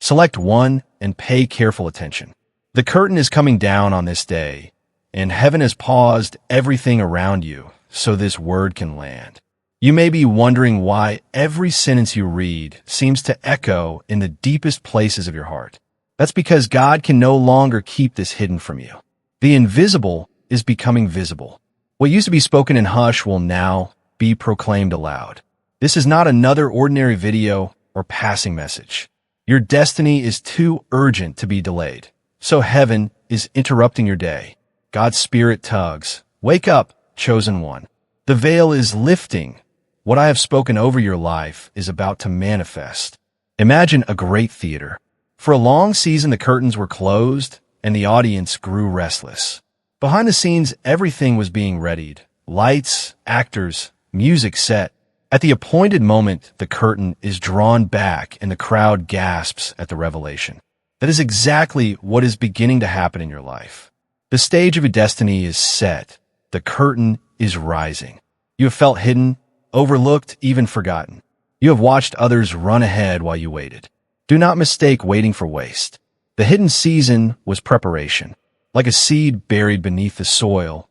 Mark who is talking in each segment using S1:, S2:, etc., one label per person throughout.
S1: Select one and pay careful attention. The curtain is coming down on this day, and heaven has paused everything around you so this word can land. You may be wondering why every sentence you read seems to echo in the deepest places of your heart. That's because God can no longer keep this hidden from you. The invisible is becoming visible. What used to be spoken in hush will now be proclaimed aloud. This is not another ordinary video or passing message. Your destiny is too urgent to be delayed. So heaven is interrupting your day. God's spirit tugs. Wake up, chosen one. The veil is lifting. What I have spoken over your life is about to manifest. Imagine a great theater. For a long season, the curtains were closed and the audience grew restless. Behind the scenes, everything was being readied. Lights, actors, music set. At the appointed moment, the curtain is drawn back and the crowd gasps at the revelation. That is exactly what is beginning to happen in your life. The stage of your destiny is set. The curtain is rising. You have felt hidden, overlooked, even forgotten. You have watched others run ahead while you waited. Do not mistake waiting for waste. The hidden season was preparation. Like a seed buried beneath the soil,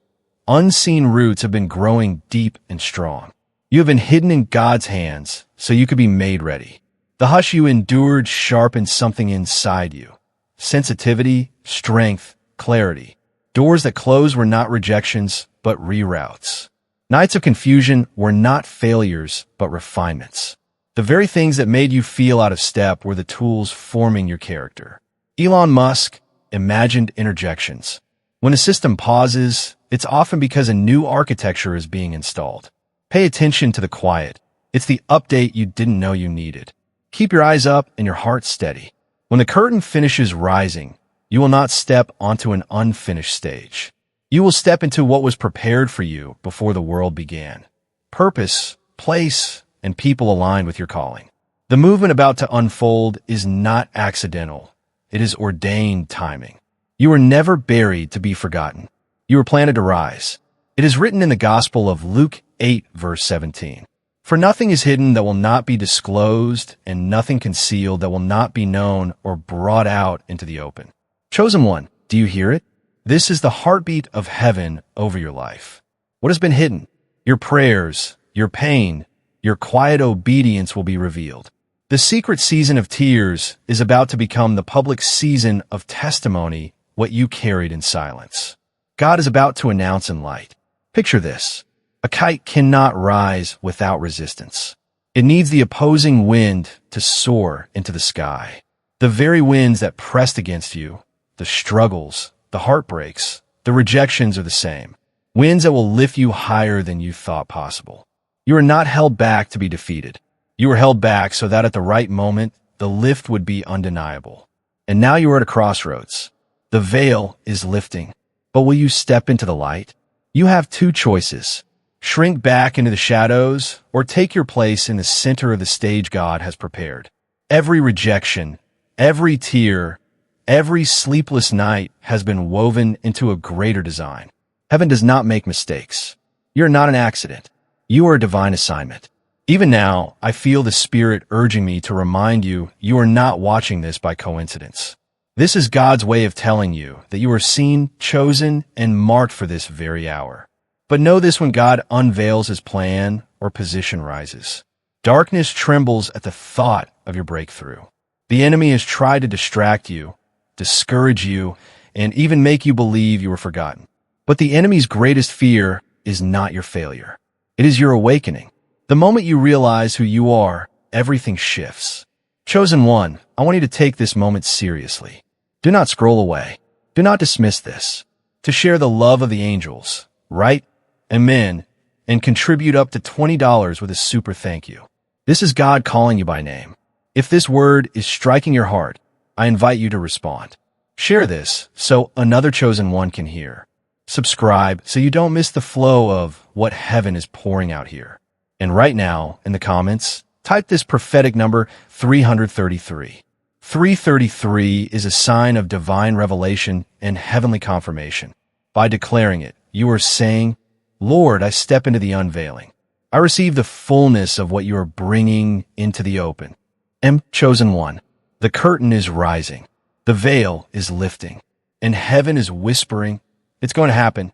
S1: unseen roots have been growing deep and strong. You have been hidden in God's hands so you could be made ready. The hush you endured sharpened something inside you. Sensitivity, strength, clarity. Doors that closed were not rejections, but reroutes. Nights of confusion were not failures, but refinements. The very things that made you feel out of step were the tools forming your character. Elon Musk imagined interjections. When a system pauses, it's often because a new architecture is being installed. Pay attention to the quiet. It's the update you didn't know you needed. Keep your eyes up and your heart steady. When the curtain finishes rising, you will not step onto an unfinished stage. You will step into what was prepared for you before the world began. Purpose, place, and people aligned with your calling. The movement about to unfold is not accidental. It is ordained timing. You were never buried to be forgotten. You were planted to rise. It is written in the Gospel of Luke 8, verse 17. For nothing is hidden that will not be disclosed, and nothing concealed that will not be known or brought out into the open. Chosen one, do you hear it? This is the heartbeat of heaven over your life. What has been hidden? Your prayers, your pain, your quiet obedience will be revealed. The secret season of tears is about to become the public season of testimony, what you carried in silence. God is about to announce in light. Picture this. A kite cannot rise without resistance. It needs the opposing wind to soar into the sky. The very winds that pressed against you, the struggles, the heartbreaks, the rejections are the same. Winds that will lift you higher than you thought possible. You are not held back to be defeated. You were held back so that at the right moment, the lift would be undeniable. And now you are at a crossroads. The veil is lifting. But will you step into the light? You have two choices. Shrink back into the shadows or take your place in the center of the stage God has prepared. Every rejection, every tear, every sleepless night has been woven into a greater design. Heaven does not make mistakes. You're not an accident. You are a divine assignment. Even now, I feel the Spirit urging me to remind you you are not watching this by coincidence. This is God's way of telling you that you are seen, chosen, and marked for this very hour. But know this: when God unveils his plan or position rises, darkness trembles at the thought of your breakthrough. The enemy has tried to distract you, discourage you, and even make you believe you were forgotten. But the enemy's greatest fear is not your failure. It is your awakening. The moment you realize who you are, everything shifts. Chosen one, I want you to take this moment seriously. Do not scroll away. Do not dismiss this. To share the love of the angels, write Amen and contribute up to $20 with a super thank you. This is God calling you by name. If this word is striking your heart, I invite you to respond. Share this so another chosen one can hear. Subscribe so you don't miss the flow of what heaven is pouring out here. And right now, in the comments, type this prophetic number 333. 333 is a sign of divine revelation and heavenly confirmation. By declaring it, you are saying, Lord, I step into the unveiling. I receive the fullness of what you are bringing into the open. Chosen one, The curtain is rising. The veil is lifting. And heaven is whispering, "It's going to happen.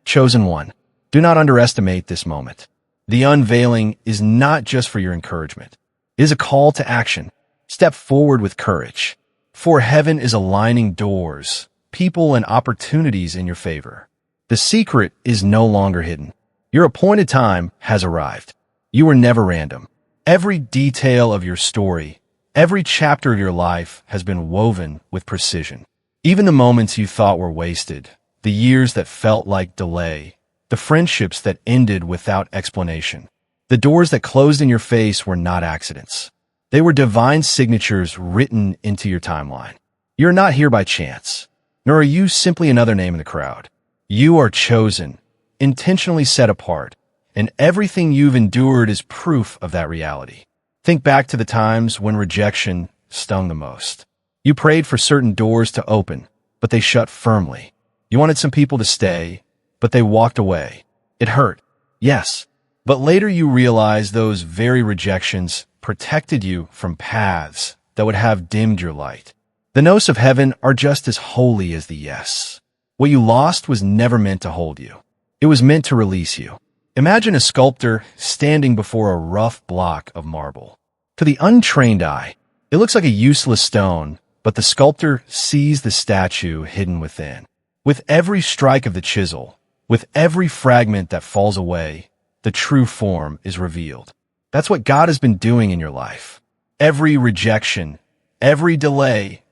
S1: Chosen one. Do not underestimate this moment." The unveiling is not just for your encouragement. It is a call to action. Step forward with courage. For heaven is aligning doors, people, and opportunities in your favor. The secret is no longer hidden. Your appointed time has arrived. You were never random. Every detail of your story, every chapter of your life has been woven with precision. Even the moments you thought were wasted, the years that felt like delay, the friendships that ended without explanation, the doors that closed in your face were not accidents. They were divine signatures written into your timeline. You're not here by chance, nor are you simply another name in the crowd. You are chosen, intentionally set apart, and everything you've endured is proof of that reality. Think back to the times when rejection stung the most. You prayed for certain doors to open, but they shut firmly. You wanted some people to stay, but they walked away. It hurt, yes, but later you realized those very rejections protected you from paths that would have dimmed your light. The no's of heaven are just as holy as the yes. What you lost was never meant to hold you. It was meant to release you. Imagine a sculptor standing before a rough block of marble. To the untrained eye, it looks like a useless stone, but the sculptor sees the statue hidden within. With every strike of the chisel, with every fragment that falls away, the true form is revealed. That's what God has been doing in your life. Every rejection, every delay,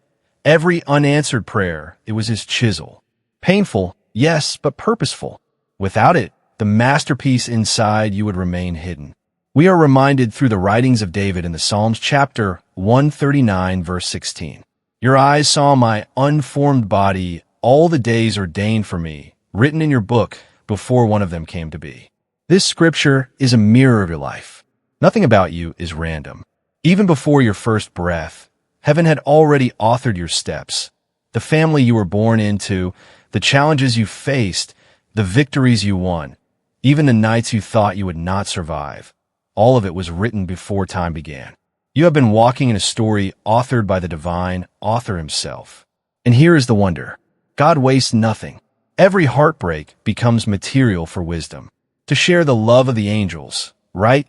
S1: every unanswered prayer, it was his chisel. Painful, yes, but purposeful. Without it, the masterpiece inside you would remain hidden. We are reminded through the writings of David in the Psalms chapter 139, verse 16. Your eyes saw my unformed body, all the days ordained for me, written in your book before one of them came to be. This scripture is a mirror of your life. Nothing about you is random. Even before your first breath, heaven had already authored your steps. The family you were born into, the challenges you faced, the victories you won, even the nights you thought you would not survive. All of it was written before time began. You have been walking in a story authored by the divine author himself. And here is the wonder. God wastes nothing. Every heartbreak becomes material for wisdom. To share the love of the angels, right?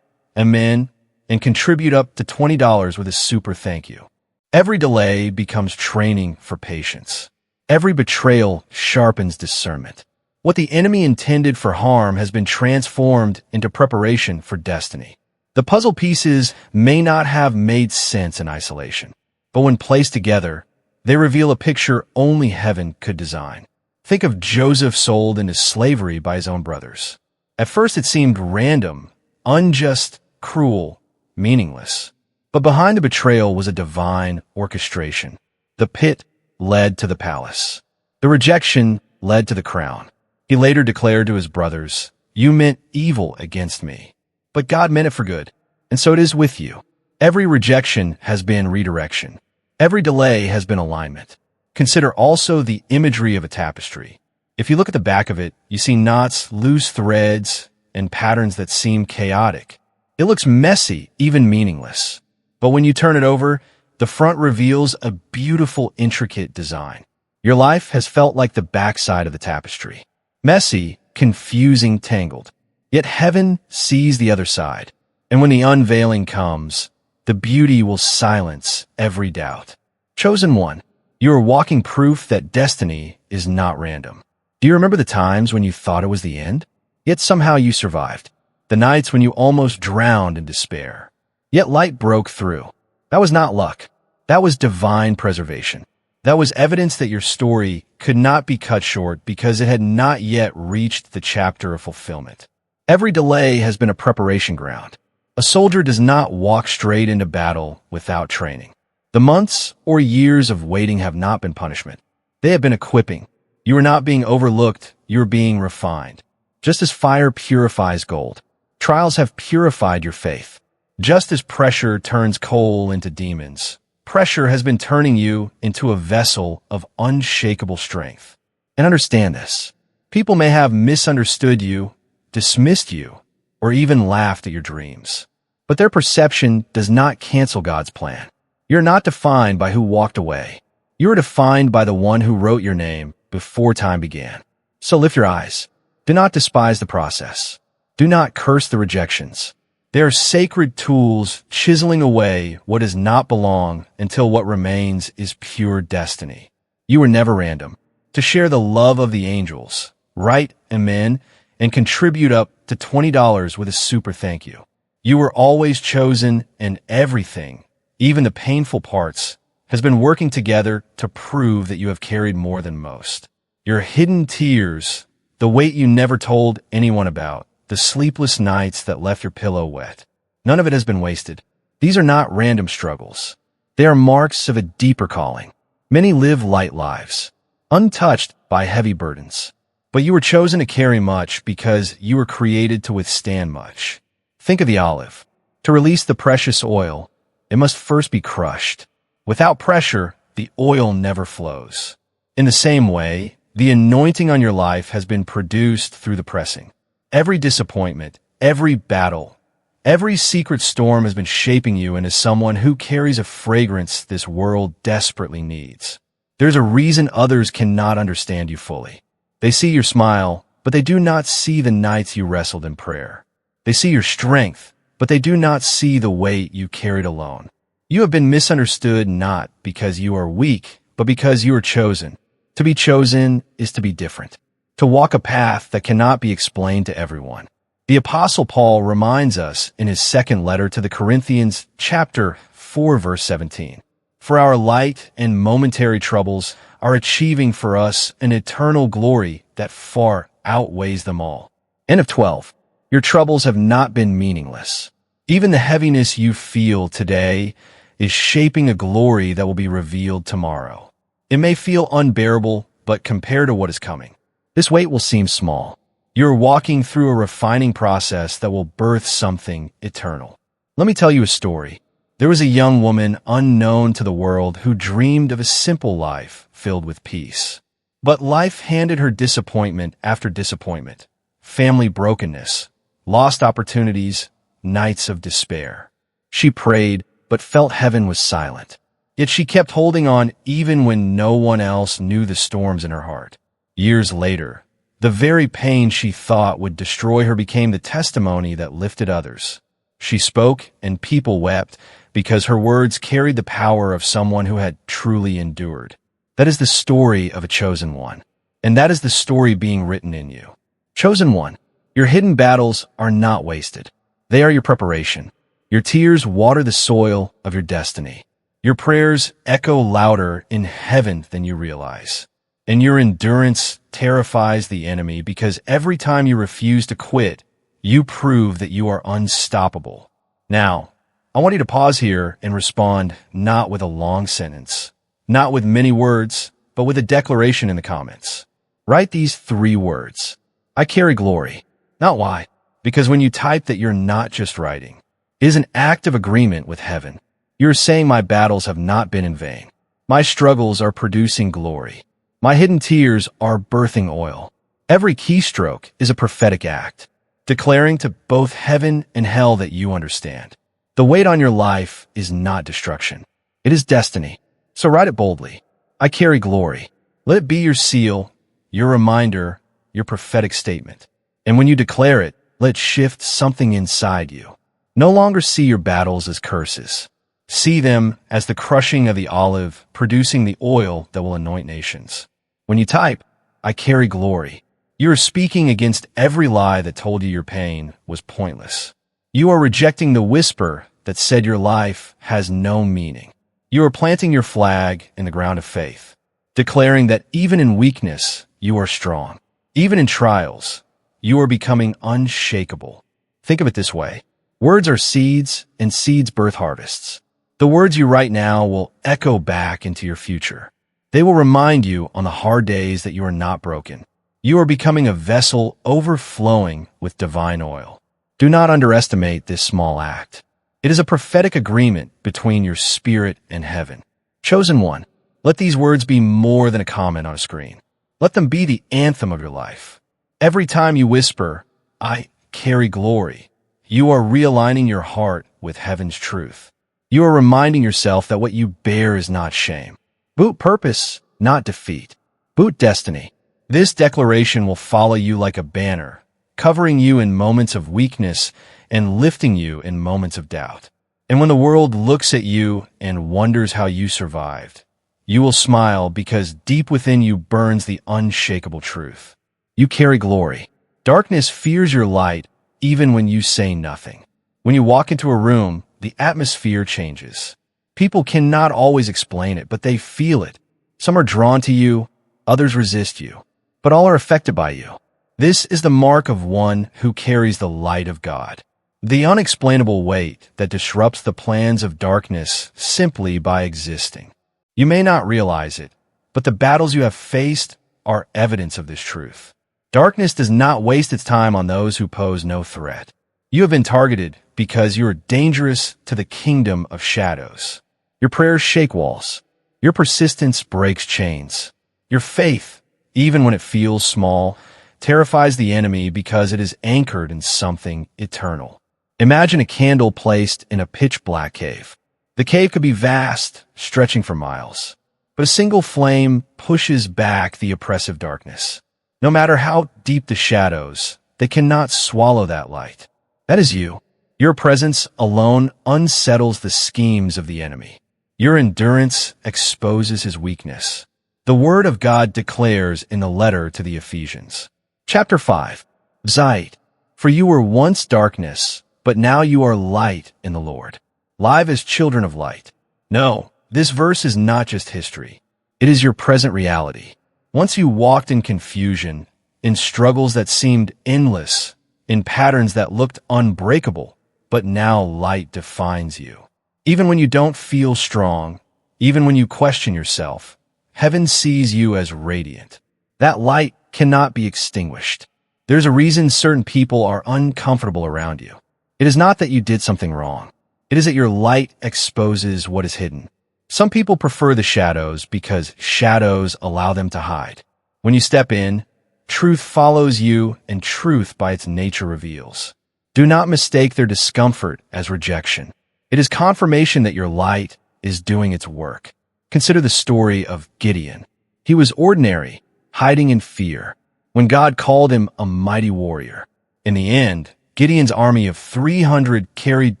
S1: Amen, and contribute up to $20 with a super thank you. Every delay becomes training for patience. Every betrayal sharpens discernment. What the enemy intended for harm has been transformed into preparation for destiny. The puzzle pieces may not have made sense in isolation, but when placed together, they reveal a picture only heaven could design. Think of Joseph sold into slavery by his own brothers. At first it seemed random, unjust, cruel, meaningless. But behind the betrayal was a divine orchestration. The pit led to the palace. The rejection led to the crown. He later declared to his brothers, "You meant evil against me, but God meant it for good, and so it is with you." Every rejection has been redirection. Every delay has been alignment. Consider also the imagery of a tapestry. If you look at the back of it, you see knots, loose threads, and patterns that seem chaotic. It looks messy, even meaningless. But when you turn it over, the front reveals a beautiful, intricate design. Your life has felt like the backside of the tapestry. Messy, confusing, tangled. Yet heaven sees the other side. And when the unveiling comes, the beauty will silence every doubt. Chosen one, you are walking proof that destiny is not random. Do you remember the times when you thought it was the end? Yet somehow you survived. The nights when you almost drowned in despair. Yet light broke through. That was not luck. That was divine preservation. That was evidence that your story could not be cut short because it had not yet reached the chapter of fulfillment. Every delay has been a preparation ground. A soldier does not walk straight into battle without training. The months or years of waiting have not been punishment. They have been equipping. You are not being overlooked, you are being refined. Just as fire purifies gold, trials have purified your faith. Just as pressure turns coal into demons, pressure has been turning you into a vessel of unshakable strength. And understand this. People may have misunderstood you, dismissed you, or even laughed at your dreams. But their perception does not cancel God's plan. You're not defined by who walked away. You are defined by the one who wrote your name before time began. So lift your eyes. Do not despise the process. Do not curse the rejections. They are sacred tools chiseling away what does not belong until what remains is pure destiny. You were never random. To share the love of the angels, write amen and contribute up to $20 with a super thank you. You were always chosen, and everything, even the painful parts, has been working together to prove that you have carried more than most. Your hidden tears, the weight you never told anyone about, the sleepless nights that left your pillow wet, none of it has been wasted. These are not random struggles. They are marks of a deeper calling. Many live light lives, untouched by heavy burdens. But you were chosen to carry much because you were created to withstand much. Think of the olive. To release the precious oil, it must first be crushed. Without pressure, the oil never flows. In the same way, the anointing on your life has been produced through the pressing. Every disappointment, every battle, every secret storm has been shaping you into someone who carries a fragrance this world desperately needs. There's a reason others cannot understand you fully. They see your smile, but they do not see the nights you wrestled in prayer. They see your strength, but they do not see the weight you carried alone. You have been misunderstood not because you are weak, but because you are chosen. To be chosen is to be different, to walk a path that cannot be explained to everyone. The Apostle Paul reminds us in his second letter to the Corinthians, chapter 4, verse 17, "For our light and momentary troubles are achieving for us an eternal glory that far outweighs them all." End of 12. Your troubles have not been meaningless. Even the heaviness you feel today is shaping a glory that will be revealed tomorrow. It may feel unbearable, but compared to what is coming, this weight will seem small. You're walking through a refining process that will birth something eternal. Let me tell you a story. There was a young woman unknown to the world who dreamed of a simple life filled with peace. But life handed her disappointment after disappointment, family brokenness, lost opportunities, nights of despair. She prayed, but felt heaven was silent. Yet she kept holding on even when no one else knew the storms in her heart. Years later, the very pain she thought would destroy her became the testimony that lifted others. She spoke, and people wept because her words carried the power of someone who had truly endured. That is the story of a chosen one. And that is the story being written in you. Chosen one, your hidden battles are not wasted. They are your preparation. Your tears water the soil of your destiny. Your prayers echo louder in heaven than you realize. And your endurance terrifies the enemy because every time you refuse to quit, you prove that you are unstoppable. Now, I want you to pause here and respond not with a long sentence, not with many words, but with a declaration in the comments. Write these 3 words. I carry glory. Not why. Because when you type that, you're not just writing. It is an act of agreement with heaven. You're saying my battles have not been in vain. My struggles are producing glory. My hidden tears are birthing oil. Every keystroke is a prophetic act, declaring to both heaven and hell that you understand. The weight on your life is not destruction. It is destiny. So write it boldly. I carry glory. Let it be your seal, your reminder, your prophetic statement. And when you declare it, let it shift something inside you. No longer see your battles as curses. See them as the crushing of the olive, producing the oil that will anoint nations. When you type, I carry glory, you are speaking against every lie that told you your pain was pointless. You are rejecting the whisper that said your life has no meaning. You are planting your flag in the ground of faith, declaring that even in weakness, you are strong. Even in trials, you are becoming unshakable. Think of it this way. Words are seeds, and seeds birth harvests. The words you write now will echo back into your future. They will remind you on the hard days that you are not broken. You are becoming a vessel overflowing with divine oil. Do not underestimate this small act. It is a prophetic agreement between your spirit and heaven. Chosen one, let these words be more than a comment on a screen. Let them be the anthem of your life. Every time you whisper, I carry glory, you are realigning your heart with heaven's truth. You are reminding yourself that what you bear is not shame. Boot purpose, not defeat. Boot destiny. This declaration will follow you like a banner, covering you in moments of weakness and lifting you in moments of doubt. And when the world looks at you and wonders how you survived, you will smile because deep within you burns the unshakable truth. You carry glory. Darkness fears your light even when you say nothing. When you walk into a room, the atmosphere changes. People cannot always explain it, but they feel it. Some are drawn to you, others resist you, but all are affected by you. This is the mark of one who carries the light of God. The unexplainable weight that disrupts the plans of darkness simply by existing. You may not realize it, but the battles you have faced are evidence of this truth. Darkness does not waste its time on those who pose no threat. You have been targeted because you are dangerous to the kingdom of shadows. Your prayers shake walls. Your persistence breaks chains. Your faith, even when it feels small, terrifies the enemy because it is anchored in something eternal. Imagine a candle placed in a pitch-black cave. The cave could be vast, stretching for miles, but a single flame pushes back the oppressive darkness. No matter how deep the shadows, they cannot swallow that light. That is you. Your presence alone unsettles the schemes of the enemy. Your endurance exposes his weakness. The word of God declares in the letter to the Ephesians. Chapter 5. Zeit. For you were once darkness, but now you are light in the Lord. Live as children of light. No, this verse is not just history. It is your present reality. Once you walked in confusion, in struggles that seemed endless, in patterns that looked unbreakable, but now light defines you. Even when you don't feel strong, even when you question yourself, heaven sees you as radiant. That light cannot be extinguished. There's a reason certain people are uncomfortable around you. It is not that you did something wrong. It is that your light exposes what is hidden. Some people prefer the shadows because shadows allow them to hide. When you step in, truth follows you and truth by its nature reveals. Do not mistake their discomfort as rejection. It is confirmation that your light is doing its work. Consider the story of Gideon. He was ordinary, hiding in fear, when God called him a mighty warrior. In the end, Gideon's army of 300 carried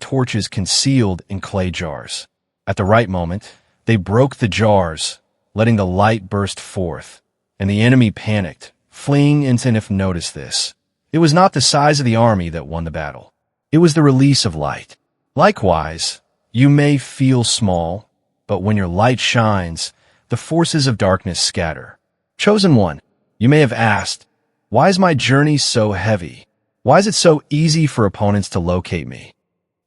S1: torches concealed in clay jars. At the right moment, they broke the jars, letting the light burst forth, and the enemy panicked, fleeing instant. Notice this. It was not the size of the army that won the battle. It was the release of light. Likewise, you may feel small, but when your light shines, the forces of darkness scatter. Chosen one, you may have asked, why is my journey so heavy? Why is it so easy for opponents to locate me?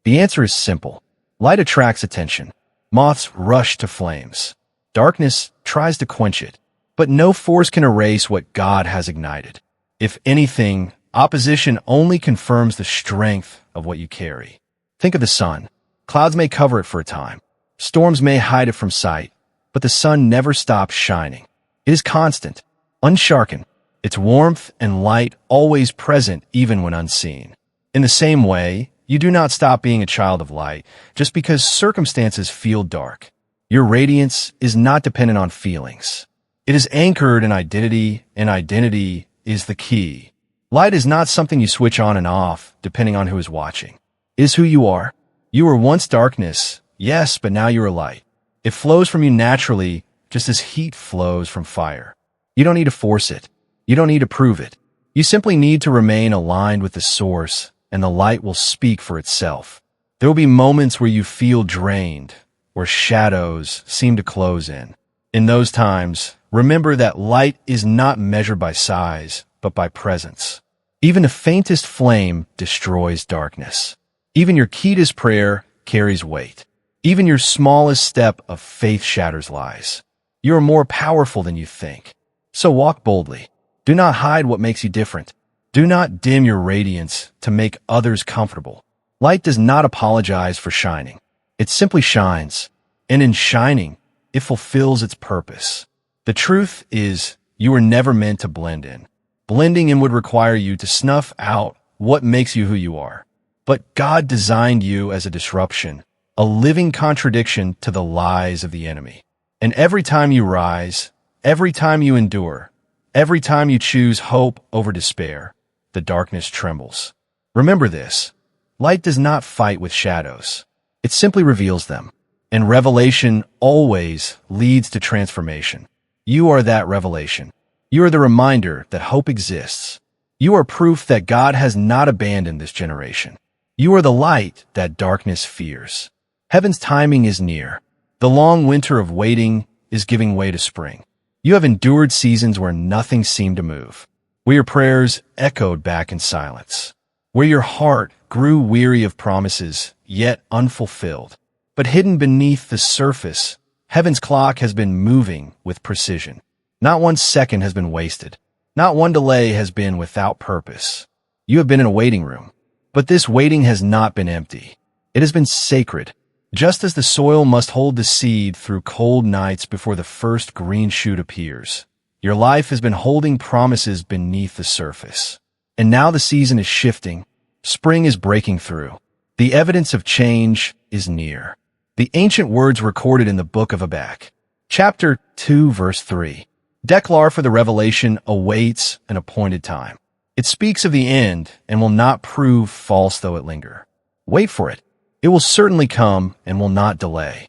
S1: The answer is simple. Light attracts attention. Moths rush to flames. Darkness tries to quench it, but no force can erase what God has ignited. If anything, opposition only confirms the strength of what you carry. Think of the sun. Clouds may cover it for a time. Storms may hide it from sight, but the sun never stops shining. It is constant, unsharkened. Its warmth and light always present even when unseen. In the same way, you do not stop being a child of light just because circumstances feel dark. Your radiance is not dependent on feelings. It is anchored in identity, and identity is the key. Light is not something you switch on and off depending on who is watching. It is who you are. You were once darkness, yes, but now you are light. It flows from you naturally, just as heat flows from fire. You don't need to force it. You don't need to prove it. You simply need to remain aligned with the source, and the light will speak for itself. There will be moments where you feel drained, where shadows seem to close in. In those times, remember that light is not measured by size, but by presence. Even the faintest flame destroys darkness. Even your keenest prayer carries weight. Even your smallest step of faith shatters lies. You are more powerful than you think. So walk boldly. Do not hide what makes you different. Do not dim your radiance to make others comfortable. Light does not apologize for shining. It simply shines, and in shining, it fulfills its purpose. The truth is, you were never meant to blend in. Blending in would require you to snuff out what makes you who you are. But God designed you as a disruption, a a living contradiction to the lies of the enemy. And every time you rise, every time you endure, every time you choose hope over despair, the darkness trembles. Remember this: light does not fight with shadows. It simply reveals them. And revelation always leads to transformation. You are that revelation. You are the reminder that hope exists. You are proof that God has not abandoned this generation. You are the light that darkness fears. Heaven's timing is near. The long winter of waiting is giving way to spring. You have endured seasons where nothing seemed to move, where your prayers echoed back in silence, where your heart grew weary of promises yet unfulfilled. But hidden beneath the surface, heaven's clock has been moving with precision. Not one second has been wasted. Not one delay has been without purpose. You have been in a waiting room, but this waiting has not been empty. It has been sacred. Just as the soil must hold the seed through cold nights before the first green shoot appears, your life has been holding promises beneath the surface. And now the season is shifting. Spring is breaking through. The evidence of change is near. The ancient words recorded in the book of Habakkuk, chapter 2, verse 3, declare for the revelation awaits an appointed time. It speaks of the end and will not prove false though it linger. Wait for it. It will certainly come and will not delay.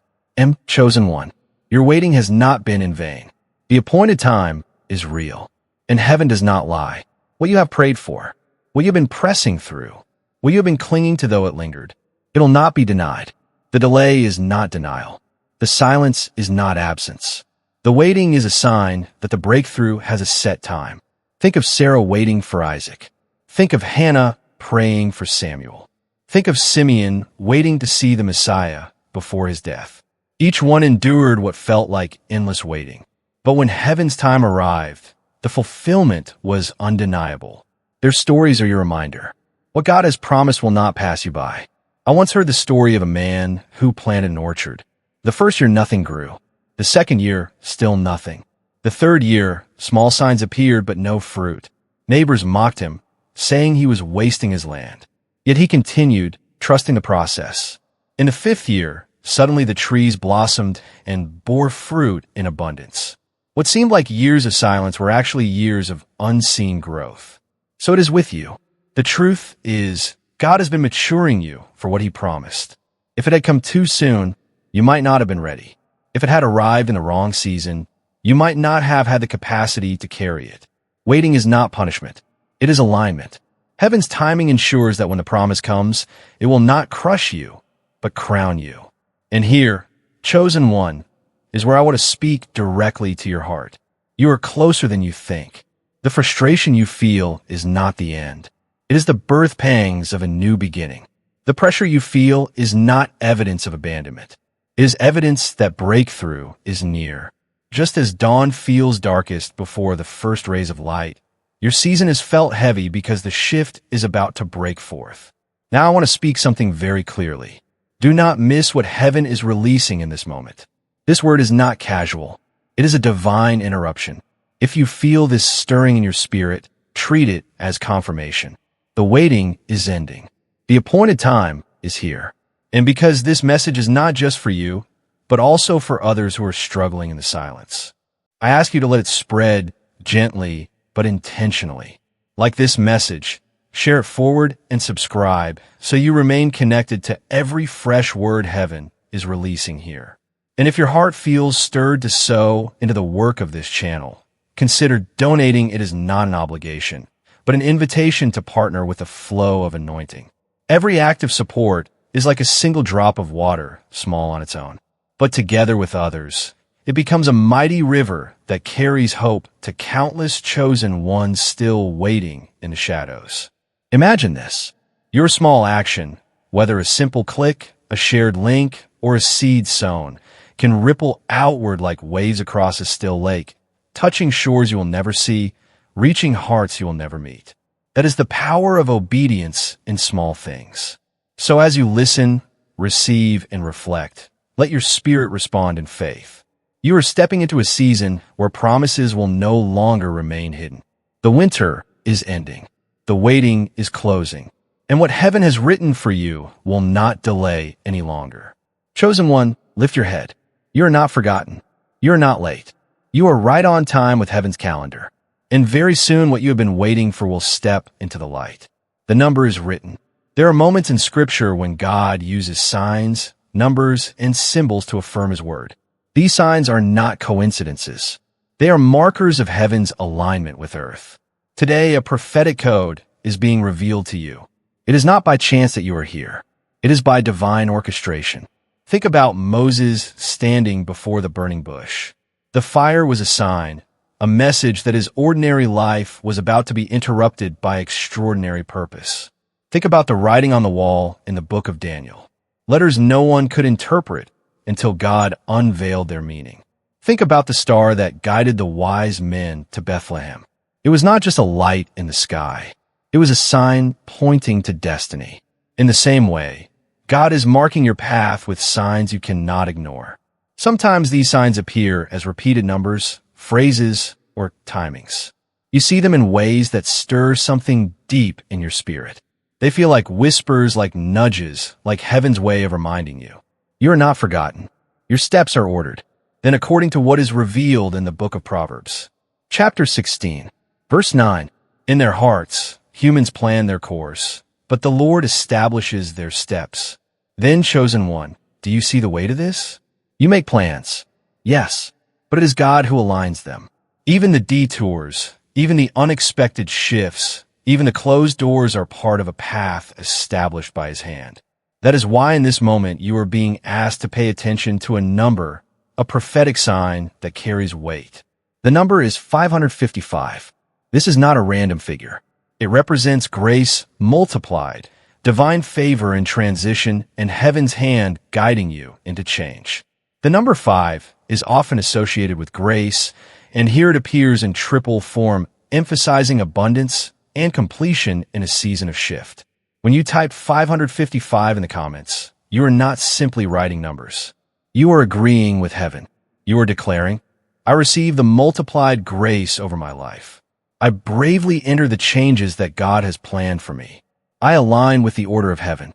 S1: Chosen one, your waiting has not been in vain. The appointed time is real, and heaven does not lie. What you have prayed for, what you have been pressing through, what you have been clinging to though it lingered, it'll not be denied. The delay is not denial. The silence is not absence. The waiting is a sign that the breakthrough has a set time. Think of Sarah waiting for Isaac. Think of Hannah praying for Samuel. Think of Simeon waiting to see the Messiah before his death. Each one endured what felt like endless waiting. But when heaven's time arrived, the fulfillment was undeniable. Their stories are your reminder. What God has promised will not pass you by. I once heard the story of a man who planted an orchard. The first year, nothing grew. The second year, still nothing. The third year, small signs appeared but no fruit. Neighbors mocked him, saying he was wasting his land. Yet he continued, trusting the process. In the fifth year, suddenly the trees blossomed and bore fruit in abundance. What seemed like years of silence were actually years of unseen growth. So it is with you. The truth is, God has been maturing you for what he promised. If it had come too soon, you might not have been ready. If it had arrived in the wrong season, you might not have had the capacity to carry it. Waiting is not punishment. It is alignment. Heaven's timing ensures that when the promise comes, it will not crush you, but crown you. And here, chosen one, is where I want to speak directly to your heart. You are closer than you think. The frustration you feel is not the end. It is the birth pangs of a new beginning. The pressure you feel is not evidence of abandonment. It is evidence that breakthrough is near. Just as dawn feels darkest before the first rays of light, your season is felt heavy because the shift is about to break forth. Now I want to speak something very clearly. Do not miss what heaven is releasing in this moment. This word is not casual. It is a divine interruption. If you feel this stirring in your spirit, treat it as confirmation. The waiting is ending. The appointed time is here. And because this message is not just for you, but also for others who are struggling in the silence, I ask you to let it spread gently but intentionally. Like this message, share it forward and subscribe so you remain connected to every fresh word heaven is releasing here. And if your heart feels stirred to sow into the work of this channel, consider donating. It is not an obligation, but an invitation to partner with the flow of anointing. Every act of support is like a single drop of water, small on its own. But together with others, it becomes a mighty river that carries hope to countless chosen ones still waiting in the shadows. Imagine this. Your small action, whether a simple click, a shared link, or a seed sown, can ripple outward like waves across a still lake, touching shores you will never see, reaching hearts you will never meet. That is the power of obedience in small things. So as you listen, receive, and reflect, let your spirit respond in faith. You are stepping into a season where promises will no longer remain hidden. The winter is ending. The waiting is closing. And what heaven has written for you will not delay any longer. Chosen one, lift your head. You are not forgotten. You are not late. You are right on time with heaven's calendar. And very soon what you have been waiting for will step into the light. The number is written. There are moments in Scripture when God uses signs, numbers, and symbols to affirm His word. These signs are not coincidences. They are markers of heaven's alignment with earth. Today, a prophetic code is being revealed to you. It is not by chance that you are here. It is by divine orchestration. Think about Moses standing before the burning bush. The fire was a sign, a message that his ordinary life was about to be interrupted by extraordinary purpose. Think about the writing on the wall in the book of Daniel. Letters no one could interpret until God unveiled their meaning. Think about the star that guided the wise men to Bethlehem. It was not just a light in the sky. It was a sign pointing to destiny. In the same way, God is marking your path with signs you cannot ignore. Sometimes these signs appear as repeated numbers, phrases, or timings. You see them in ways that stir something deep in your spirit. They feel like whispers, like nudges, like heaven's way of reminding you. You are not forgotten. Your steps are ordered. Then according to what is revealed in the book of Proverbs. Chapter 16, verse 9. In their hearts, humans plan their course, but the Lord establishes their steps. Then, chosen one, do you see the way to this? You make plans. Yes, but it is God who aligns them. Even the detours, even the unexpected shifts, even the closed doors are part of a path established by His hand. That is why in this moment you are being asked to pay attention to a number, a prophetic sign that carries weight. The number is 555. This is not a random figure. It represents grace multiplied, divine favor in transition, and heaven's hand guiding you into change. The number 5 is often associated with grace, and here it appears in triple form, emphasizing abundance and completion in a season of shift. When you type 555 in the comments, you are not simply writing numbers. You are agreeing with heaven. You are declaring, I receive the multiplied grace over my life. I bravely enter the changes that God has planned for me. I align with the order of heaven.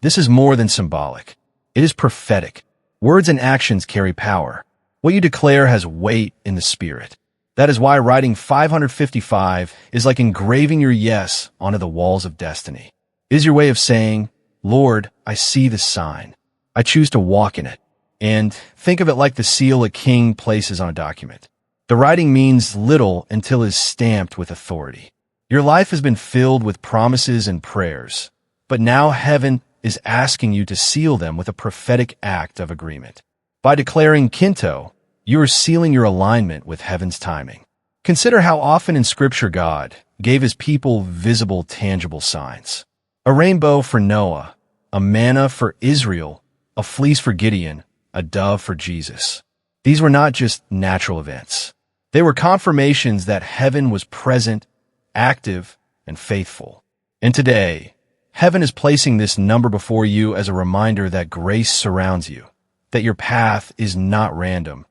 S1: This is more than symbolic. It is prophetic. Words and actions carry power. What you declare has weight in the spirit. That is why writing 555 is like engraving your yes onto the walls of destiny. It is your way of saying, Lord, I see this sign. I choose to walk in it. And think of it like the seal a king places on a document. The writing means little until it is stamped with authority. Your life has been filled with promises and prayers, but now heaven is asking you to seal them with a prophetic act of agreement. By declaring Kinto, you are sealing your alignment with heaven's timing. Consider how often in Scripture God gave His people visible, tangible signs. A rainbow for Noah, a manna for Israel, a fleece for Gideon, a dove for Jesus. These were not just natural events. They were confirmations that heaven was present, active, and faithful. And today, heaven is placing this number before you as a reminder that grace surrounds you, that your path is not random,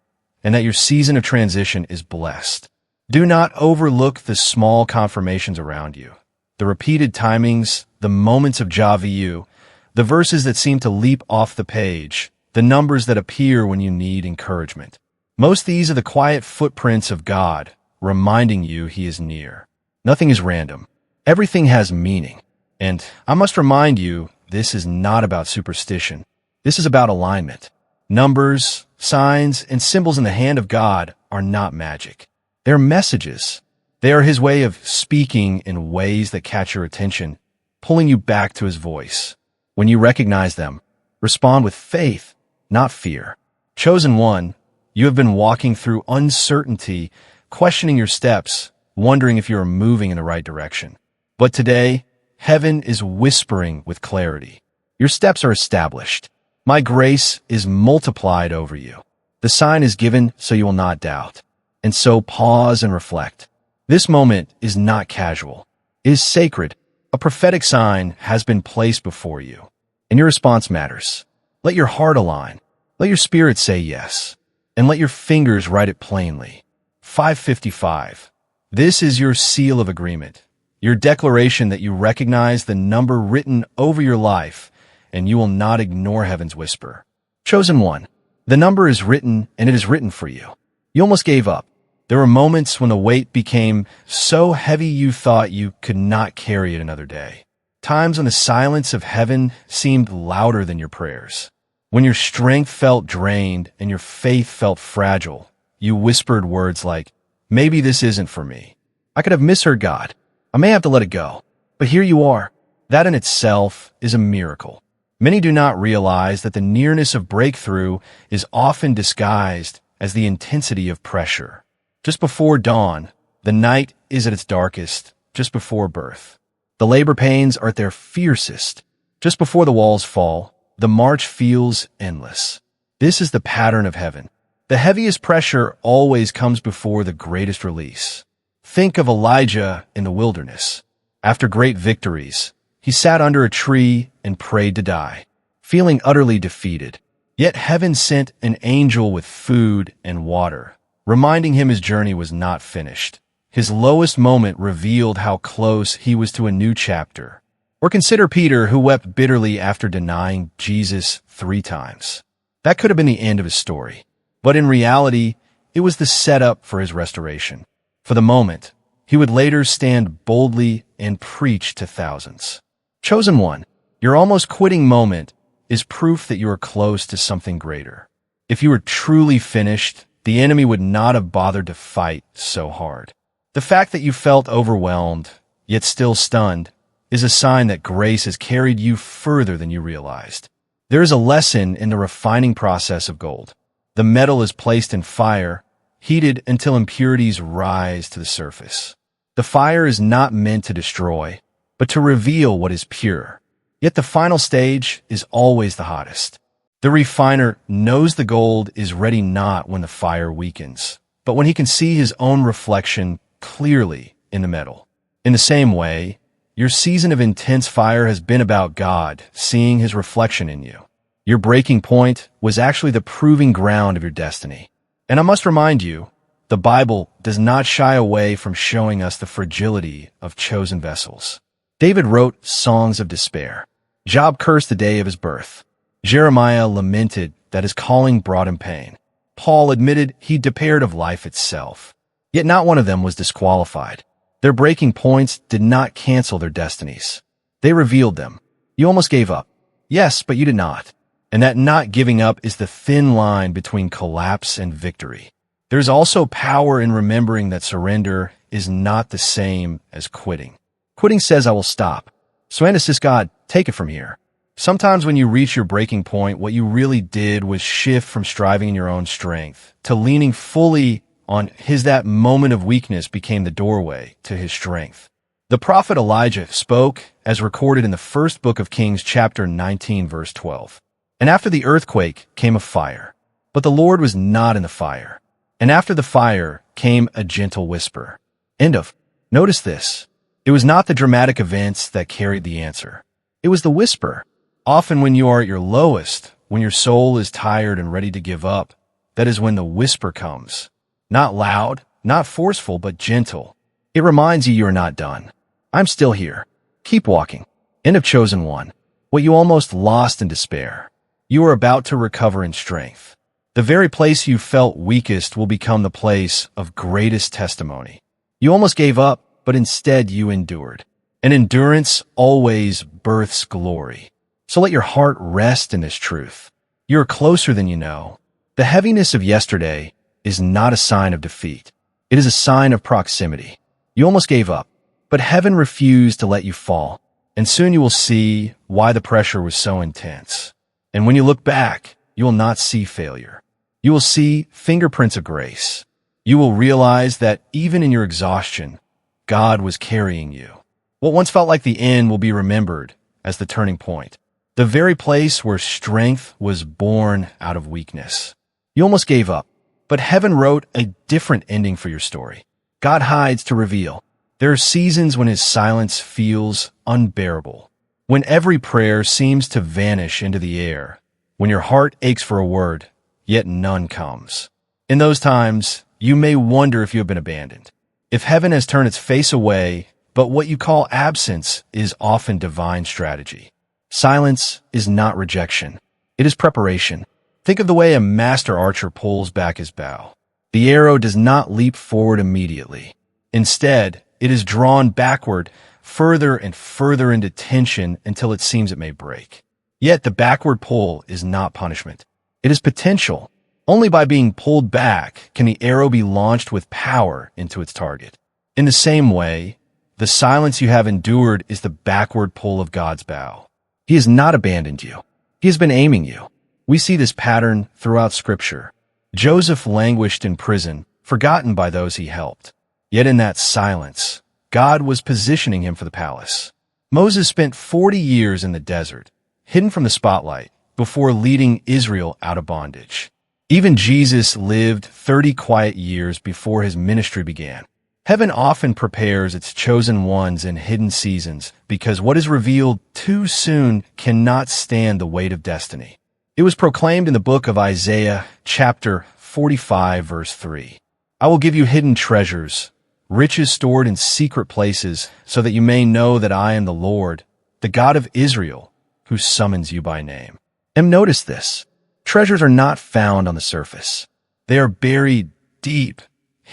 S1: and that your season of transition is blessed. Do not overlook the small confirmations around you, the repeated timings, the moments of déjà vu, the verses that seem to leap off the page, the numbers that appear when you need encouragement. Most these are the quiet footprints of God, reminding you He is near. Nothing is random. Everything has meaning. And I must remind you, this is not about superstition. This is about alignment. Numbers, signs, and symbols in the hand of God are not magic. They're messages. They are His way of speaking in ways that catch your attention, pulling you back to His voice. When you recognize them, respond with faith, not fear. Chosen one, you have been walking through uncertainty, questioning your steps, wondering if you are moving in the right direction. But today, heaven is whispering with clarity. Your steps are established. My grace is multiplied over you. The sign is given so you will not doubt. And so pause and reflect. This moment is not casual. It is sacred. A prophetic sign has been placed before you, and your response matters. Let your heart align. Let your spirit say yes, and let your fingers write it plainly. 555. This is your seal of agreement, your declaration that you recognize the number written over your life and you will not ignore heaven's whisper. Chosen one. The number is written, and it is written for you. You almost gave up. There were moments when the weight became so heavy you thought you could not carry it another day. Times when the silence of heaven seemed louder than your prayers. When your strength felt drained and your faith felt fragile, you whispered words like, "Maybe this isn't for me. I could have misheard God. I may have to let it go." But here you are. That in itself is a miracle. Many do not realize that the nearness of breakthrough is often disguised as the intensity of pressure. Just before dawn, the night is at its darkest, just before birth. The labor pains are at their fiercest. Just before the walls fall, the march feels endless. This is the pattern of heaven. The heaviest pressure always comes before the greatest release. Think of Elijah in the wilderness. After great victories, he sat under a tree and prayed to die, feeling utterly defeated. Yet heaven sent an angel with food and water, reminding him his journey was not finished. His lowest moment revealed how close he was to a new chapter. Or consider Peter, who wept bitterly after denying Jesus 3 times. That could have been the end of his story. But in reality, it was the setup for his restoration. For the moment, he would later stand boldly and preach to thousands. Chosen one, your almost quitting moment is proof that you are close to something greater. If you were truly finished, the enemy would not have bothered to fight so hard. The fact that you felt overwhelmed, yet still stunned, is a sign that grace has carried you further than you realized. There is a lesson in the refining process of gold. The metal is placed in fire, heated until impurities rise to the surface. The fire is not meant to destroy, but to reveal what is pure. Yet the final stage is always the hottest. The refiner knows the gold is ready not when the fire weakens, but when he can see his own reflection clearly in the metal. In the same way, your season of intense fire has been about God seeing his reflection in you. Your breaking point was actually the proving ground of your destiny. And I must remind you, the Bible does not shy away from showing us the fragility of chosen vessels. David wrote songs of despair. Job cursed the day of his birth. Jeremiah lamented that his calling brought him pain. Paul admitted he despaired of life itself. Yet not one of them was disqualified. Their breaking points did not cancel their destinies. They revealed them. You almost gave up. Yes, but you did not. And that not giving up is the thin line between collapse and victory. There's also power in remembering that surrender is not the same as quitting. Quitting says, "I will stop." So ask God, take it from here. Sometimes when you reach your breaking point, what you really did was shift from striving in your own strength to leaning fully on his. That moment of weakness became the doorway to his strength. The prophet Elijah spoke as recorded in the first book of Kings, chapter 19, verse 12. And after the earthquake came a fire, but the Lord was not in the fire. And after the fire came a gentle whisper. End of. Notice this. It was not the dramatic events that carried the answer. It was the whisper. Often when you are at your lowest, when your soul is tired and ready to give up, that is when the whisper comes. Not loud, not forceful, but gentle. It reminds you are not done. I'm still here. Keep walking. End of chosen one. What you almost lost in despair, you are about to recover in strength. The very place you felt weakest will become the place of greatest testimony. You almost gave up, but instead you endured. And endurance always births glory. So let your heart rest in this truth. You are closer than you know. The heaviness of yesterday is not a sign of defeat. It is a sign of proximity. You almost gave up, but heaven refused to let you fall. And soon you will see why the pressure was so intense. And when you look back, you will not see failure. You will see fingerprints of grace. You will realize that even in your exhaustion, God was carrying you. What once felt like the end will be remembered as the turning point. The very place where strength was born out of weakness. You almost gave up, but heaven wrote a different ending for your story. God hides to reveal. There are seasons when his silence feels unbearable, when every prayer seems to vanish into the air, when your heart aches for a word, yet none comes. In those times, you may wonder if you have been abandoned, if heaven has turned its face away, but what you call absence is often divine strategy. Silence is not rejection. It is preparation. Think of the way a master archer pulls back his bow. The arrow does not leap forward immediately. Instead, it is drawn backward, further and further into tension until it seems it may break. Yet the backward pull is not punishment. It is potential. Only by being pulled back can the arrow be launched with power into its target. In the same way, the silence you have endured is the backward pull of God's bow. He has not abandoned you. He has been aiming you. We see this pattern throughout Scripture. Joseph languished in prison, forgotten by those he helped. Yet in that silence, God was positioning him for the palace. Moses spent 40 years in the desert, hidden from the spotlight, before leading Israel out of bondage. Even Jesus lived 30 quiet years before his ministry began. Heaven often prepares its chosen ones in hidden seasons because what is revealed too soon cannot stand the weight of destiny. It was proclaimed in the book of Isaiah, chapter 45, verse 3. I will give you hidden treasures, riches stored in secret places, so that you may know that I am the Lord, the God of Israel, who summons you by name. And notice this. Treasures are not found on the surface. They are buried deep,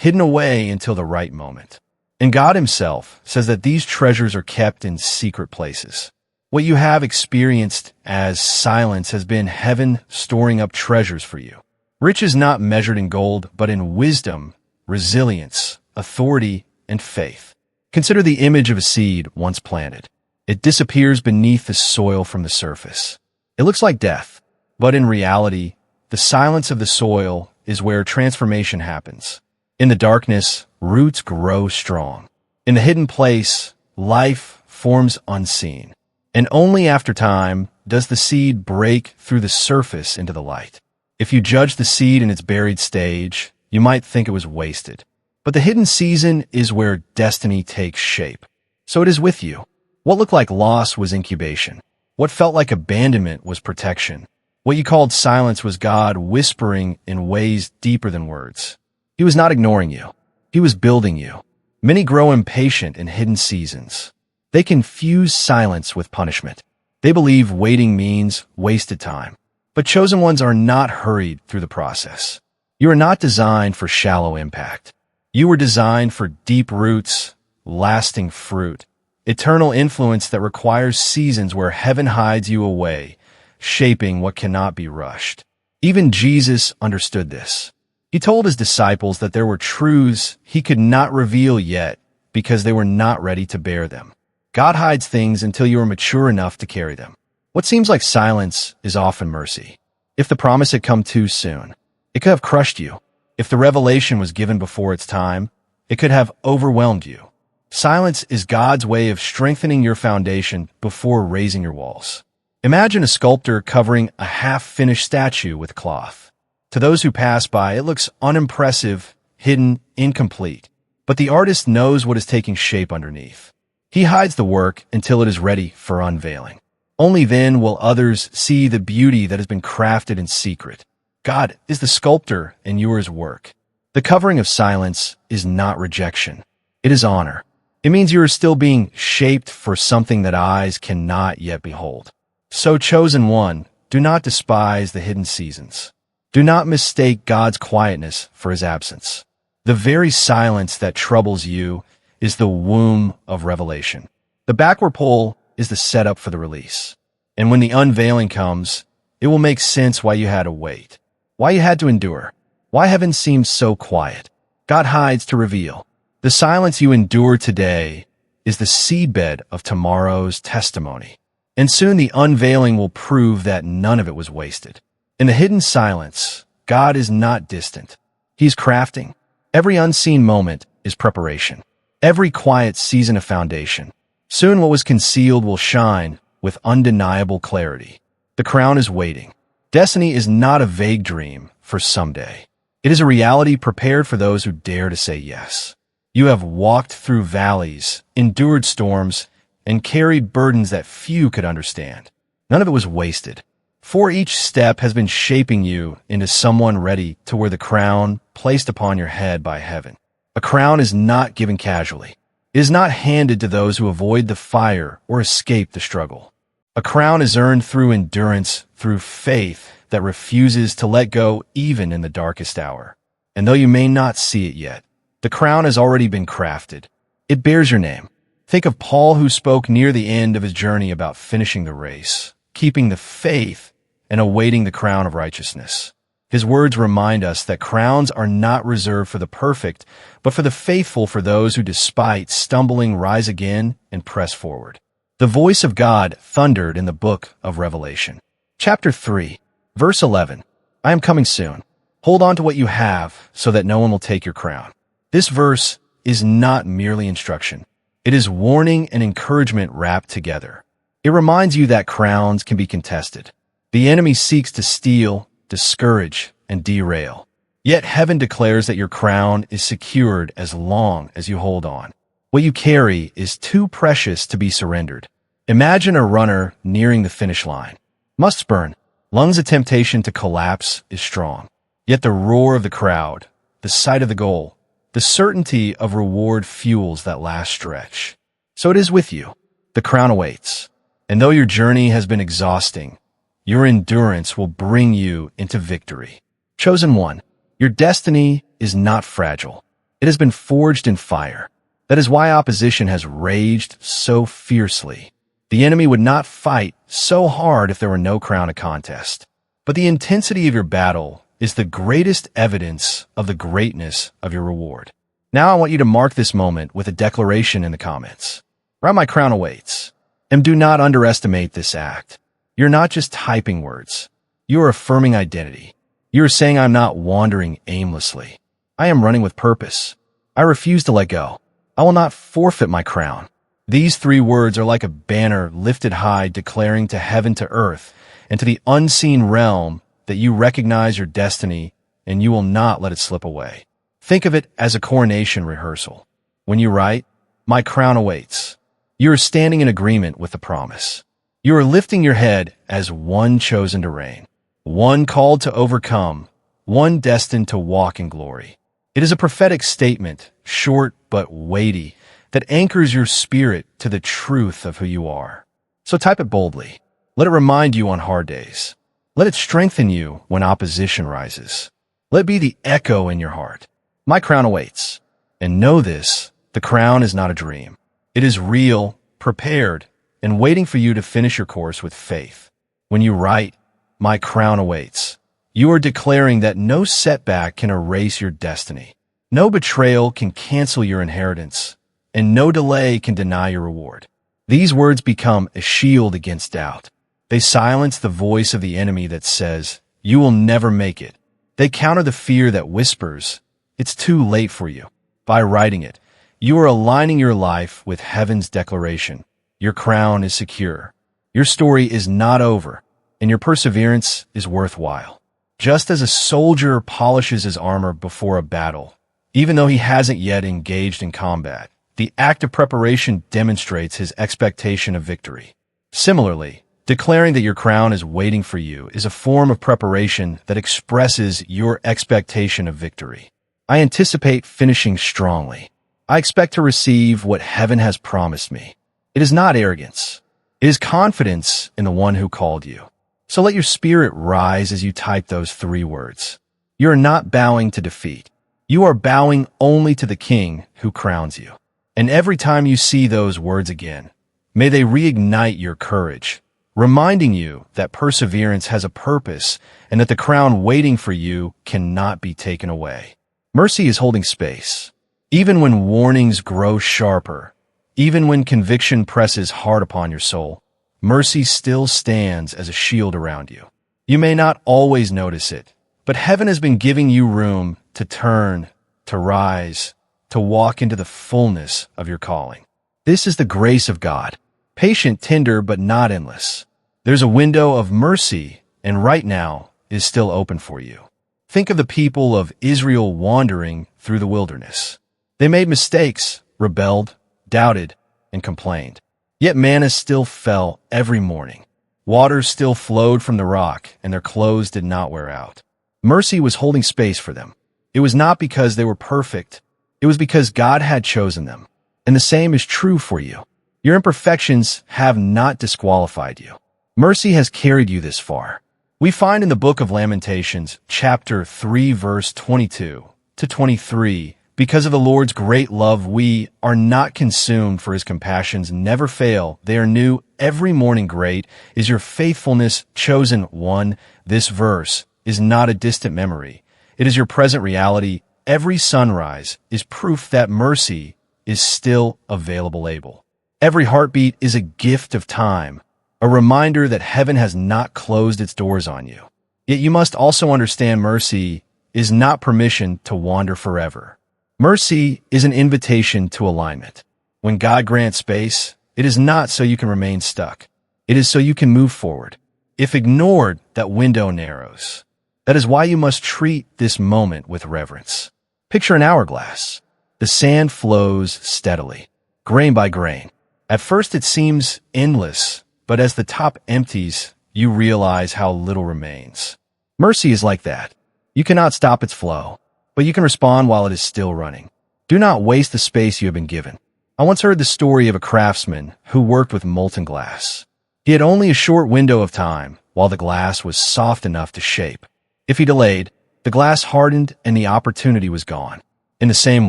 S1: hidden away until the right moment. And God himself says that these treasures are kept in secret places. What you have experienced as silence has been heaven storing up treasures for you. Rich is not measured in gold, but in wisdom, resilience, authority, and faith. Consider the image of a seed once planted. It disappears beneath the soil from the surface. It looks like death, but in reality, the silence of the soil is where transformation happens. In the darkness, roots grow strong. In the hidden place, life forms unseen. And only after time does the seed break through the surface into the light. If you judge the seed in its buried stage, you might think it was wasted. But the hidden season is where destiny takes shape. So it is with you. What looked like loss was incubation. What felt like abandonment was protection. What you called silence was God whispering in ways deeper than words. He was not ignoring you. He was building you. Many grow impatient in hidden seasons. They confuse silence with punishment. They believe waiting means wasted time. But chosen ones are not hurried through the process. You are not designed for shallow impact. You were designed for deep roots, lasting fruit, eternal influence that requires seasons where heaven hides you away, shaping what cannot be rushed. Even Jesus understood this. He told his disciples that there were truths he could not reveal yet because they were not ready to bear them. God hides things until you are mature enough to carry them. What seems like silence is often mercy. If the promise had come too soon, it could have crushed you. If the revelation was given before its time, it could have overwhelmed you. Silence is God's way of strengthening your foundation before raising your walls. Imagine a sculptor covering a half-finished statue with cloth. To those who pass by, it looks unimpressive, hidden, incomplete. But the artist knows what is taking shape underneath. He hides the work until it is ready for unveiling. Only then will others see the beauty that has been crafted in secret. God is the sculptor and yours work. The covering of silence is not rejection. It is honor. It means you are still being shaped for something that eyes cannot yet behold. So, chosen one, do not despise the hidden seasons. Do not mistake God's quietness for his absence. The very silence that troubles you is the womb of revelation. The backward pull is the setup for the release. And when the unveiling comes, it will make sense why you had to wait, why you had to endure, why heaven seems so quiet. God hides to reveal. The silence you endure today is the seedbed of tomorrow's testimony. And soon the unveiling will prove that none of it was wasted. In the hidden silence, God is not distant. He's crafting. Every unseen moment is preparation. Every quiet season of foundation. Soon what was concealed will shine with undeniable clarity. The crown is waiting. Destiny is not a vague dream for someday. It is a reality prepared for those who dare to say yes. You have walked through valleys, endured storms, and carried burdens that few could understand. None of it was wasted. For each step has been shaping you into someone ready to wear the crown placed upon your head by heaven. A crown is not given casually. It is not handed to those who avoid the fire or escape the struggle. A crown is earned through endurance, through faith that refuses to let go even in the darkest hour. And though you may not see it yet, the crown has already been crafted. It bears your name. Think of Paul, who spoke near the end of his journey about finishing the race, keeping the faith, and awaiting the crown of righteousness. His words remind us that crowns are not reserved for the perfect, but for the faithful, for those who, despite stumbling, rise again and press forward. The voice of God thundered in the book of Revelation. Chapter 3, verse 11. I am coming soon. Hold on to what you have so that no one will take your crown. This verse is not merely instruction. It is warning and encouragement wrapped together. It reminds you that crowns can be contested. The enemy seeks to steal, discourage, and derail. Yet heaven declares that your crown is secured as long as you hold on. What you carry is too precious to be surrendered. Imagine a runner nearing the finish line. Must burn. Lungs, a temptation to collapse is strong. Yet the roar of the crowd, the sight of the goal, the certainty of reward fuels that last stretch. So it is with you. The crown awaits. And though your journey has been exhausting, your endurance will bring you into victory. Chosen one, your destiny is not fragile. It has been forged in fire. That is why opposition has raged so fiercely. The enemy would not fight so hard if there were no crown to contest. But the intensity of your battle is the greatest evidence of the greatness of your reward. Now I want you to mark this moment with a declaration in the comments. Write, my crown awaits. And do not underestimate this act. You're not just typing words. You are affirming identity. You are saying, I'm not wandering aimlessly. I am running with purpose. I refuse to let go. I will not forfeit my crown. These 3 words are like a banner lifted high, declaring to heaven, to earth, and to the unseen realm that you recognize your destiny and you will not let it slip away. Think of it as a coronation rehearsal. When you write, my crown awaits, you are standing in agreement with the promise. You are lifting your head as one chosen to reign, one called to overcome, one destined to walk in glory. It is a prophetic statement, short but weighty, that anchors your spirit to the truth of who you are. So type it boldly. Let it remind you on hard days. Let it strengthen you when opposition rises. Let it be the echo in your heart. My crown awaits. And know this, the crown is not a dream. It is real, prepared, and waiting for you to finish your course with faith. When you write, my crown awaits, you are declaring that no setback can erase your destiny. No betrayal can cancel your inheritance, and no delay can deny your reward. These words become a shield against doubt. They silence the voice of the enemy that says, you will never make it. They counter the fear that whispers, it's too late for you. By writing it, you are aligning your life with heaven's declaration. Your crown is secure. Your story is not over, and your perseverance is worthwhile. Just as a soldier polishes his armor before a battle, even though he hasn't yet engaged in combat, the act of preparation demonstrates his expectation of victory. Similarly, declaring that your crown is waiting for you is a form of preparation that expresses your expectation of victory. I anticipate finishing strongly. I expect to receive what heaven has promised me. It is not arrogance. It is confidence in the one who called you. So let your spirit rise as you type those 3 words. You are not bowing to defeat. You are bowing only to the King who crowns you. And every time you see those words again, may they reignite your courage, reminding you that perseverance has a purpose and that the crown waiting for you cannot be taken away. Mercy is holding space. Even when warnings grow sharper, even when conviction presses hard upon your soul, mercy still stands as a shield around you. You may not always notice it, but heaven has been giving you room to turn, to rise, to walk into the fullness of your calling. This is the grace of God, patient, tender, but not endless. There's a window of mercy, and right now is still open for you. Think of the people of Israel wandering through the wilderness. They made mistakes, rebelled, doubted, and complained. Yet manna still fell every morning. Water still flowed from the rock, and their clothes did not wear out. Mercy was holding space for them. It was not because they were perfect. It was because God had chosen them. And the same is true for you. Your imperfections have not disqualified you. Mercy has carried you this far. We find in the book of Lamentations, chapter 3, verse 22 to 23, because of the Lord's great love, we are not consumed, for his compassions never fail. They are new every morning. Great is your faithfulness, chosen one. This verse is not a distant memory. It is your present reality. Every sunrise is proof that mercy is still available. Every heartbeat is a gift of time, a reminder that heaven has not closed its doors on you. Yet you must also understand mercy is not permission to wander forever. Mercy is an invitation to alignment. When God grants space, it is not so you can remain stuck. It is so you can move forward. If ignored, that window narrows. That is why you must treat this moment with reverence. Picture an hourglass. The sand flows steadily, grain by grain. At first it seems endless, but as the top empties, you realize how little remains. Mercy is like that. You cannot stop its flow, but you can respond while it is still running. Do not waste the space you have been given. I once heard the story of a craftsman who worked with molten glass. He had only a short window of time while the glass was soft enough to shape. If he delayed, the glass hardened and the opportunity was gone. In the same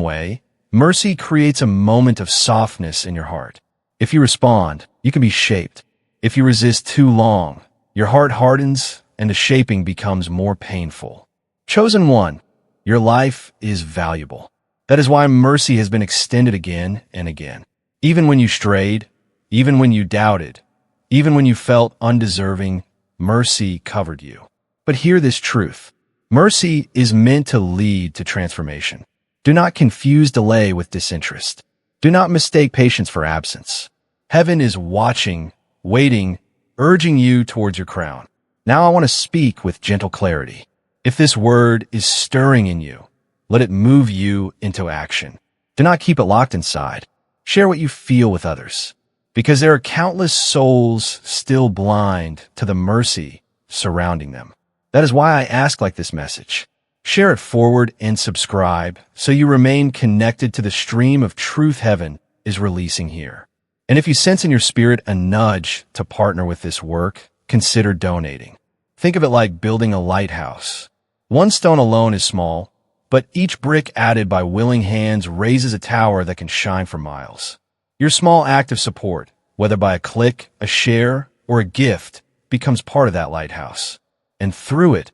S1: way, mercy creates a moment of softness in your heart. If you respond, you can be shaped. If you resist too long, your heart hardens and the shaping becomes more painful. Chosen one, your life is valuable. That is why mercy has been extended again and again. Even when you strayed, even when you doubted, even when you felt undeserving, mercy covered you. But hear this truth. Mercy is meant to lead to transformation. Do not confuse delay with disinterest. Do not mistake patience for absence. Heaven is watching, waiting, urging you towards your crown. Now I want to speak with gentle clarity. If this word is stirring in you, let it move you into action. Do not keep it locked inside. Share what you feel with others, because there are countless souls still blind to the mercy surrounding them. That is why I ask like this message. Share it forward and subscribe so you remain connected to the stream of truth heaven is releasing here. And if you sense in your spirit a nudge to partner with this work, consider donating. Think of it like building a lighthouse. One stone alone is small, but each brick added by willing hands raises a tower that can shine for miles. Your small act of support, whether by a click, a share, or a gift, becomes part of that lighthouse. And through it,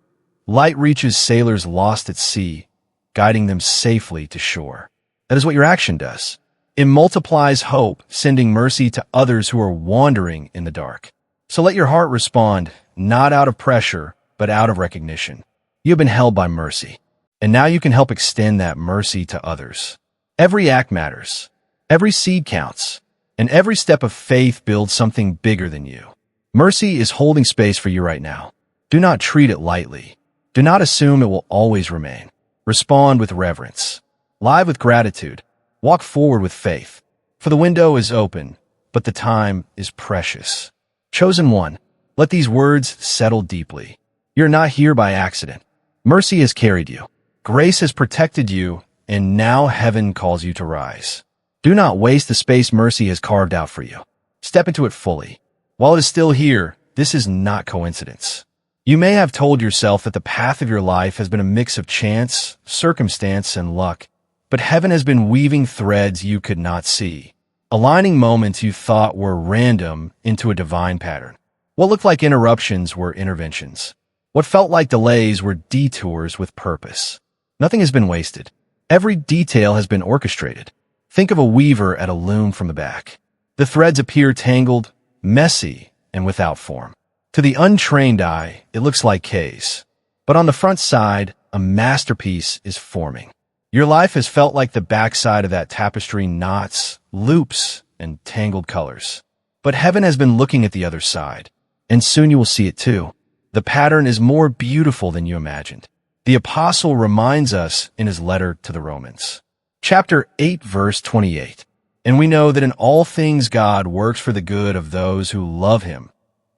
S1: light reaches sailors lost at sea, guiding them safely to shore. That is what your action does. It multiplies hope, sending mercy to others who are wandering in the dark. So let your heart respond, not out of pressure, but out of recognition. You have been held by mercy, and now you can help extend that mercy to others. Every act matters. Every seed counts, and every step of faith builds something bigger than you. Mercy is holding space for you right now. Do not treat it lightly. Do not assume it will always remain. Respond with reverence. Live with gratitude. Walk forward with faith. For the window is open, but the time is precious. Chosen one, let these words settle deeply. You're not here by accident. Mercy has carried you. Grace has protected you, and now heaven calls you to rise. Do not waste the space mercy has carved out for you. Step into it fully. While it is still here, this is not coincidence. You may have told yourself that the path of your life has been a mix of chance, circumstance, and luck, but heaven has been weaving threads you could not see, aligning moments you thought were random into a divine pattern. What looked like interruptions were interventions. What felt like delays were detours with purpose. Nothing has been wasted. Every detail has been orchestrated. Think of a weaver at a loom from the back. The threads appear tangled, messy, and without form. To the untrained eye, it looks like K's. But on the front side, a masterpiece is forming. Your life has felt like the backside of that tapestry, knots, loops, and tangled colors. But heaven has been looking at the other side, and soon you will see it too. The pattern is more beautiful than you imagined. The apostle reminds us in his letter to the Romans. Chapter 8, verse 28. And we know that in all things God works for the good of those who love him,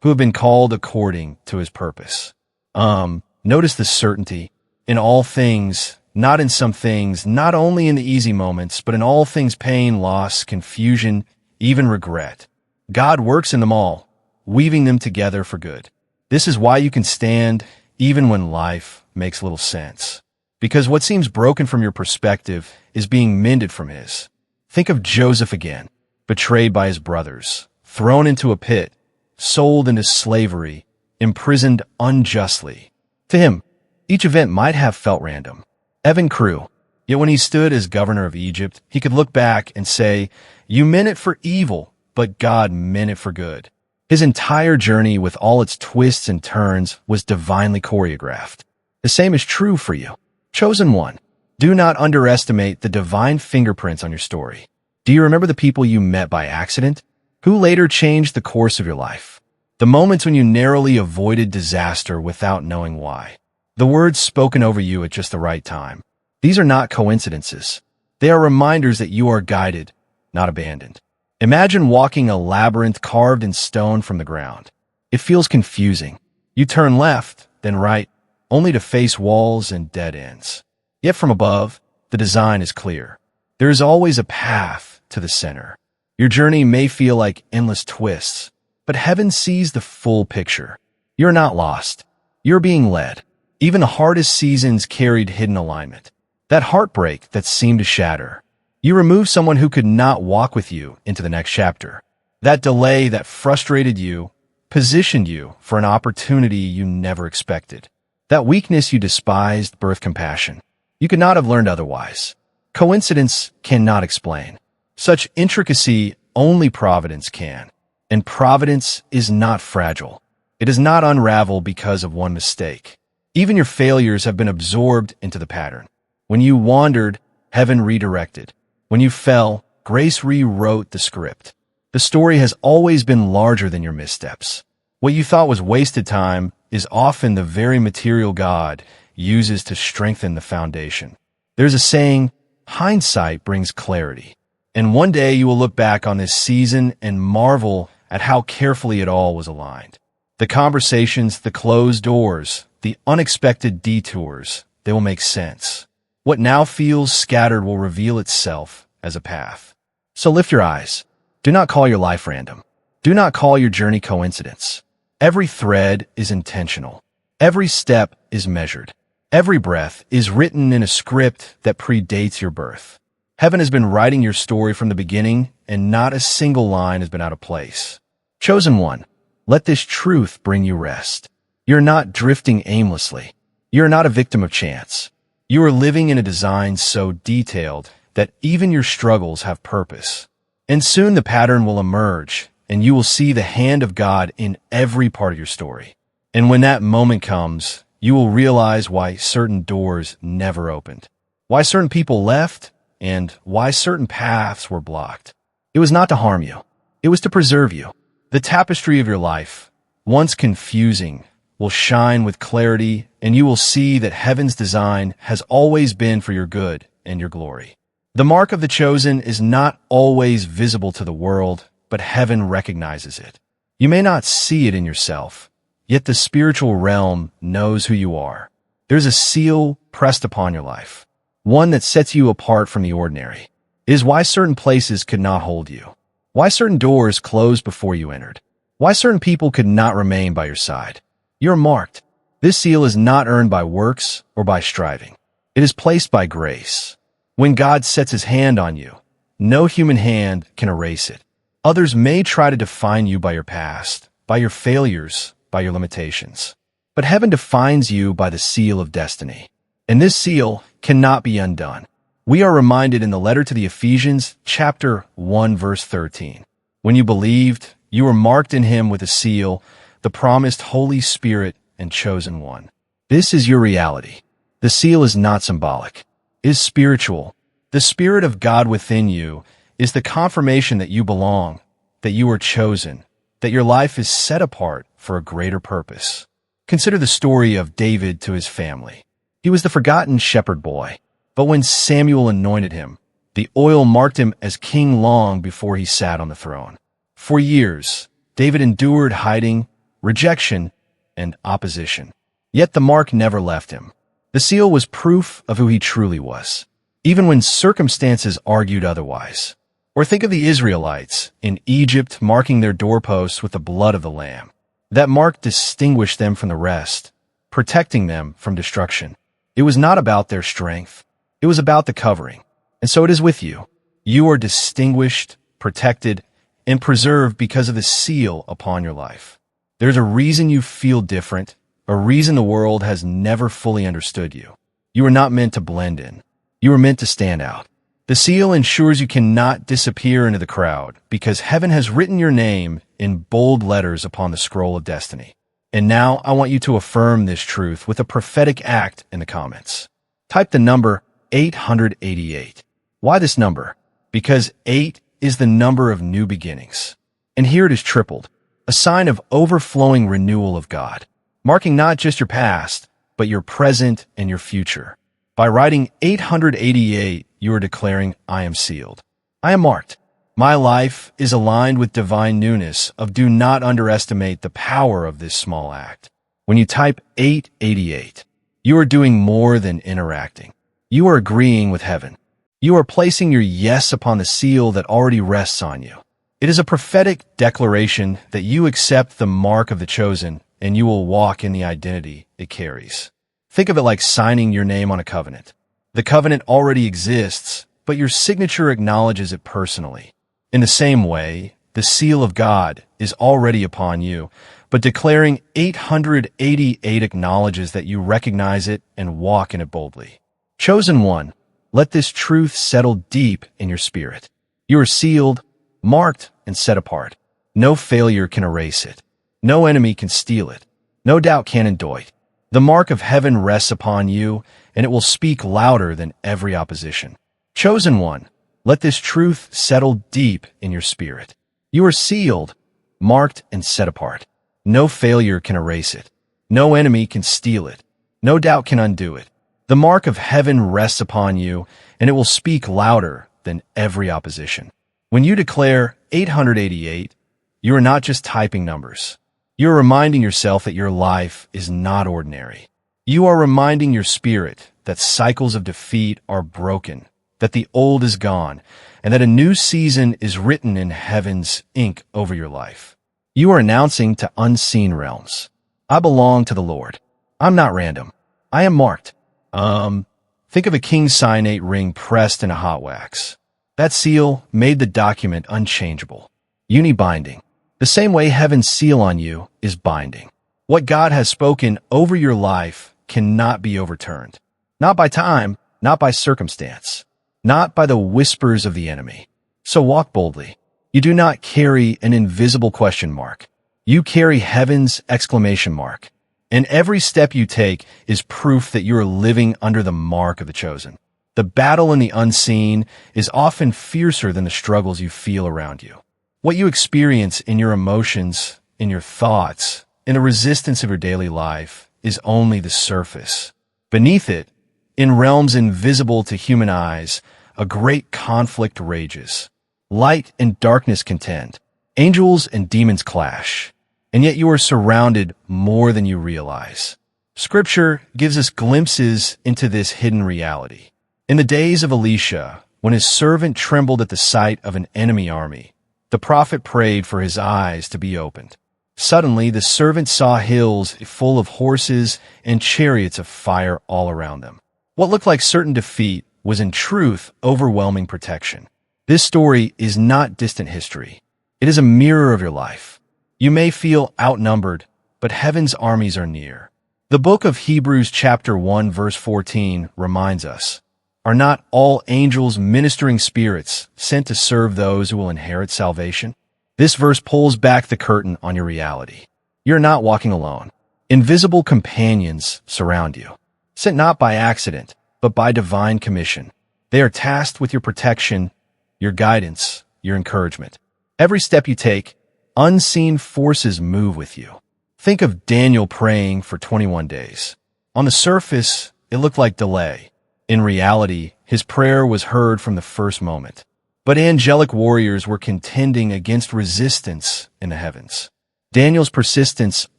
S1: who have been called according to his purpose. Notice the certainty. In all things, not in some things, not only in the easy moments, but in all things, pain, loss, confusion, even regret. God works in them all, weaving them together for good. This is why you can stand even when life makes little sense. Because what seems broken from your perspective is being mended from his. Think of Joseph again, betrayed by his brothers, thrown into a pit, sold into slavery, imprisoned unjustly. To him, each event might have felt random. Evan Crew. Yet when he stood as governor of Egypt, he could look back and say, "You meant it for evil, but God meant it for good." His entire journey with all its twists and turns was divinely choreographed. The same is true for you. Chosen one. Do not underestimate the divine fingerprints on your story. Do you remember the people you met by accident? Who later changed the course of your life? The moments when you narrowly avoided disaster without knowing why. The words spoken over you at just the right time. These are not coincidences. They are reminders that you are guided, not abandoned. Imagine walking a labyrinth carved in stone from the ground. It feels confusing. You turn left, then right, only to face walls and dead ends. Yet from above, the design is clear. There is always a path to the center. Your journey may feel like endless twists, but heaven sees the full picture. You're not lost. You're being led. Even the hardest seasons carried hidden alignment. That heartbreak that seemed to shatter. You removed someone who could not walk with you into the next chapter. That delay that frustrated you positioned you for an opportunity you never expected. That weakness you despised birthed compassion. You could not have learned otherwise. Coincidence cannot explain. Such intricacy only providence can. And providence is not fragile. It does not unravel because of one mistake. Even your failures have been absorbed into the pattern. When you wandered, heaven redirected. When you fell, grace rewrote the script. The story has always been larger than your missteps. What you thought was wasted time is often the very material God uses to strengthen the foundation. There's a saying, hindsight brings clarity. And one day you will look back on this season and marvel at how carefully it all was aligned. The conversations, the closed doors, the unexpected detours, they will make sense. What now feels scattered will reveal itself as a path. So lift your eyes. Do not call your life random. Do not call your journey coincidence. Every thread is intentional. Every step is measured. Every breath is written in a script that predates your birth. Heaven has been writing your story from the beginning, and not a single line has been out of place. Chosen one, let this truth bring you rest. You're not drifting aimlessly. You're not a victim of chance. You are living in a design so detailed that even your struggles have purpose. And soon the pattern will emerge, and you will see the hand of God in every part of your story. And when that moment comes, you will realize why certain doors never opened, why certain people left, and why certain paths were blocked. It was not to harm you. It was to preserve you. The tapestry of your life, once confusing, will shine with clarity, and you will see that heaven's design has always been for your good and your glory. The mark of the chosen is not always visible to the world, but heaven recognizes it. You may not see it in yourself, yet the spiritual realm knows who you are. There's a seal pressed upon your life, one that sets you apart from the ordinary. It is why certain places could not hold you, why certain doors closed before you entered, why certain people could not remain by your side. You're marked. This seal is not earned by works or by striving. It is placed by grace. When God sets his hand on you, no human hand can erase it. Others may try to define you by your past, by your failures, by your limitations. But heaven defines you by the seal of destiny. And this seal cannot be undone. We are reminded in the letter to the Ephesians, chapter 1, verse 13. When you believed, you were marked in him with a seal, the promised Holy Spirit and chosen one. This is your reality. The seal is not symbolic. It is spiritual. The Spirit of God within you is the confirmation that you belong, that you are chosen, that your life is set apart for a greater purpose. Consider the story of David to his family. He was the forgotten shepherd boy, but when Samuel anointed him, the oil marked him as king long before he sat on the throne. For years, David endured hiding, rejection, and opposition. Yet the mark never left him. The seal was proof of who he truly was, even when circumstances argued otherwise. Or think of the Israelites in Egypt marking their doorposts with the blood of the Lamb. That mark distinguished them from the rest, protecting them from destruction. It was not about their strength. It was about the covering. And so it is with you. You are distinguished, protected, and preserved because of the seal upon your life. There's a reason you feel different, a reason the world has never fully understood you. You are not meant to blend in. You are meant to stand out. The seal ensures you cannot disappear into the crowd because heaven has written your name in bold letters upon the scroll of destiny. And now I want you to affirm this truth with a prophetic act in the comments. Type the number 888. Why this number? Because 8 is the number of new beginnings. And here it is tripled, a sign of overflowing renewal of God, marking not just your past, but your present and your future. By writing 888, you are declaring, I am sealed. I am marked. My life is aligned with divine newness of do not underestimate the power of this small act. When you type 888, you are doing more than interacting. You are agreeing with heaven. You are placing your yes upon the seal that already rests on you. It is a prophetic declaration that you accept the mark of the chosen and you will walk in the identity it carries. Think of it like signing your name on a covenant. The covenant already exists, but your signature acknowledges it personally. In the same way, the seal of God is already upon you, but declaring 888 acknowledges that you recognize it and walk in it boldly. Chosen one, let this truth settle deep in your spirit. You are sealed, marked, and set apart. No failure can erase it. No enemy can steal it. No doubt can indict. The mark of heaven rests upon you, and it will speak louder than every opposition. Chosen one, let this truth settle deep in your spirit. You are sealed, marked, and set apart. No failure can erase it. No enemy can steal it. No doubt can undo it. The mark of heaven rests upon you, and it will speak louder than every opposition. When you declare 888, you are not just typing numbers. You are reminding yourself that your life is not ordinary. You are reminding your spirit that cycles of defeat are broken, that the old is gone, and that a new season is written in heaven's ink over your life. You are announcing to unseen realms, I belong to the Lord. I'm not random. I am marked. Think of a king's signate ring pressed in a hot wax. That seal made the document unchangeable, uni-binding. The same way heaven's seal on you is binding. What God has spoken over your life cannot be overturned. Not by time, not by circumstance, not by the whispers of the enemy. So walk boldly. You do not carry an invisible question mark. You carry heaven's exclamation mark. And every step you take is proof that you are living under the mark of the chosen. The battle in the unseen is often fiercer than the struggles you feel around you. What you experience in your emotions, in your thoughts, in the resistance of your daily life is only the surface. Beneath it, in realms invisible to human eyes, a great conflict rages. Light and darkness contend. Angels and demons clash. And yet you are surrounded more than you realize. Scripture gives us glimpses into this hidden reality. In the days of Elisha, when his servant trembled at the sight of an enemy army, the prophet prayed for his eyes to be opened. Suddenly, the servant saw hills full of horses and chariots of fire all around them. What looked like certain defeat was in truth overwhelming protection. This story is not distant history. It is a mirror of your life. You may feel outnumbered, but heaven's armies are near. The book of Hebrews chapter 1 verse 14 reminds us, are not all angels ministering spirits sent to serve those who will inherit salvation? This verse pulls back the curtain on your reality. You're not walking alone. Invisible companions surround you, sent not by accident, but by divine commission. They are tasked with your protection, your guidance, your encouragement. Every step you take, unseen forces move with you. Think of Daniel praying for 21 days. On the surface, it looked like delay. In reality, his prayer was heard from the first moment. But angelic warriors were contending against resistance in the heavens. Daniel's persistence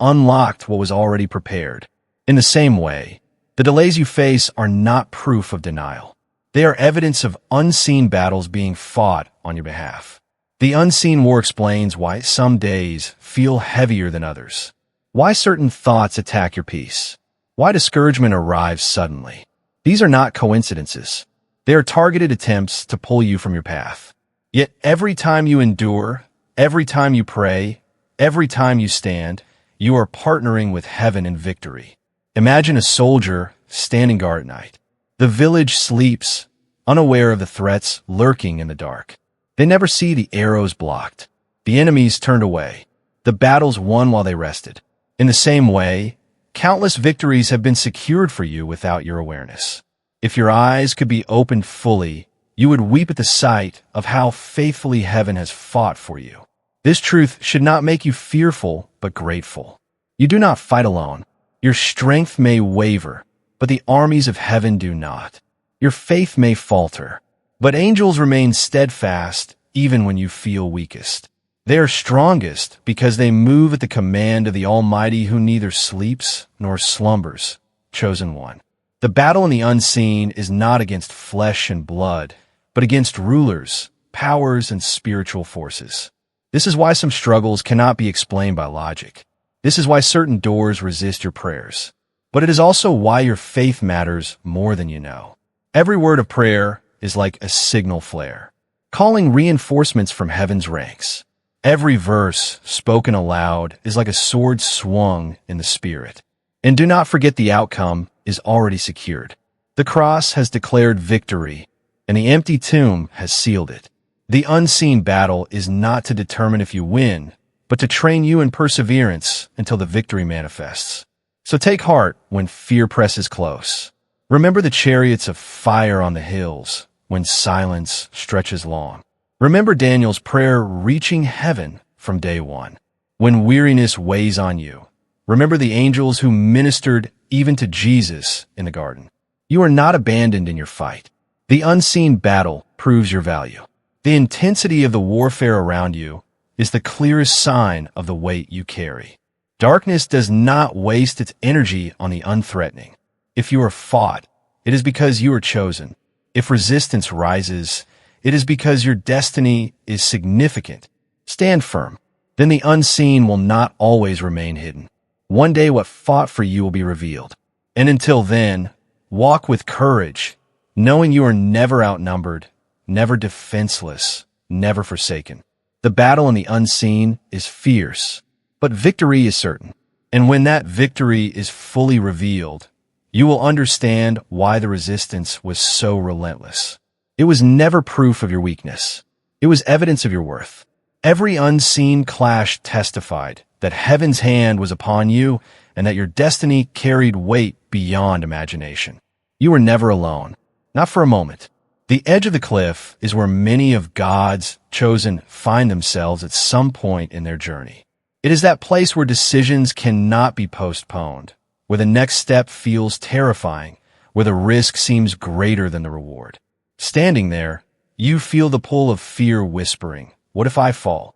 S1: unlocked what was already prepared. In the same way, the delays you face are not proof of denial. They are evidence of unseen battles being fought on your behalf. The unseen war explains why some days feel heavier than others, why certain thoughts attack your peace, why discouragement arrives suddenly. These are not coincidences. They are targeted attempts to pull you from your path. Yet every time you endure, every time you pray, every time you stand, you are partnering with heaven in victory. Imagine a soldier standing guard at night. The village sleeps, unaware of the threats lurking in the dark. They never see the arrows blocked, the enemies turned away, the battles won while they rested. In the same way, countless victories have been secured for you without your awareness. If your eyes could be opened fully, you would weep at the sight of how faithfully heaven has fought for you. This truth should not make you fearful, but grateful. You do not fight alone. Your strength may waver, but the armies of heaven do not. Your faith may falter, but angels remain steadfast even when you feel weakest. They are strongest because they move at the command of the Almighty who neither sleeps nor slumbers, chosen one. The battle in the unseen is not against flesh and blood, but against rulers, powers, and spiritual forces. This is why some struggles cannot be explained by logic. This is why certain doors resist your prayers. But it is also why your faith matters more than you know. Every word of prayer is like a signal flare, calling reinforcements from heaven's ranks. Every verse spoken aloud is like a sword swung in the spirit. And do not forget the outcome is already secured. The cross has declared victory, and the empty tomb has sealed it. The unseen battle is not to determine if you win, but to train you in perseverance until the victory manifests. So take heart when fear presses close. Remember the chariots of fire on the hills when silence stretches long. Remember Daniel's prayer reaching heaven from day one. When weariness weighs on you, remember the angels who ministered even to Jesus in the garden. You are not abandoned in your fight. The unseen battle proves your value. The intensity of the warfare around you is the clearest sign of the weight you carry. Darkness does not waste its energy on the unthreatening. If you are fought, it is because you are chosen. If resistance rises, it is because your destiny is significant. Stand firm. Then the unseen will not always remain hidden. One day what fought for you will be revealed. And until then, walk with courage, knowing you are never outnumbered, never defenseless, never forsaken. The battle in the unseen is fierce, but victory is certain. And when that victory is fully revealed, you will understand why the resistance was so relentless. It was never proof of your weakness. It was evidence of your worth. Every unseen clash testified that heaven's hand was upon you and that your destiny carried weight beyond imagination. You were never alone, not for a moment. The edge of the cliff is where many of God's chosen find themselves at some point in their journey. It is that place where decisions cannot be postponed, where the next step feels terrifying, where the risk seems greater than the reward. Standing there, you feel the pull of fear whispering, "What if I fall?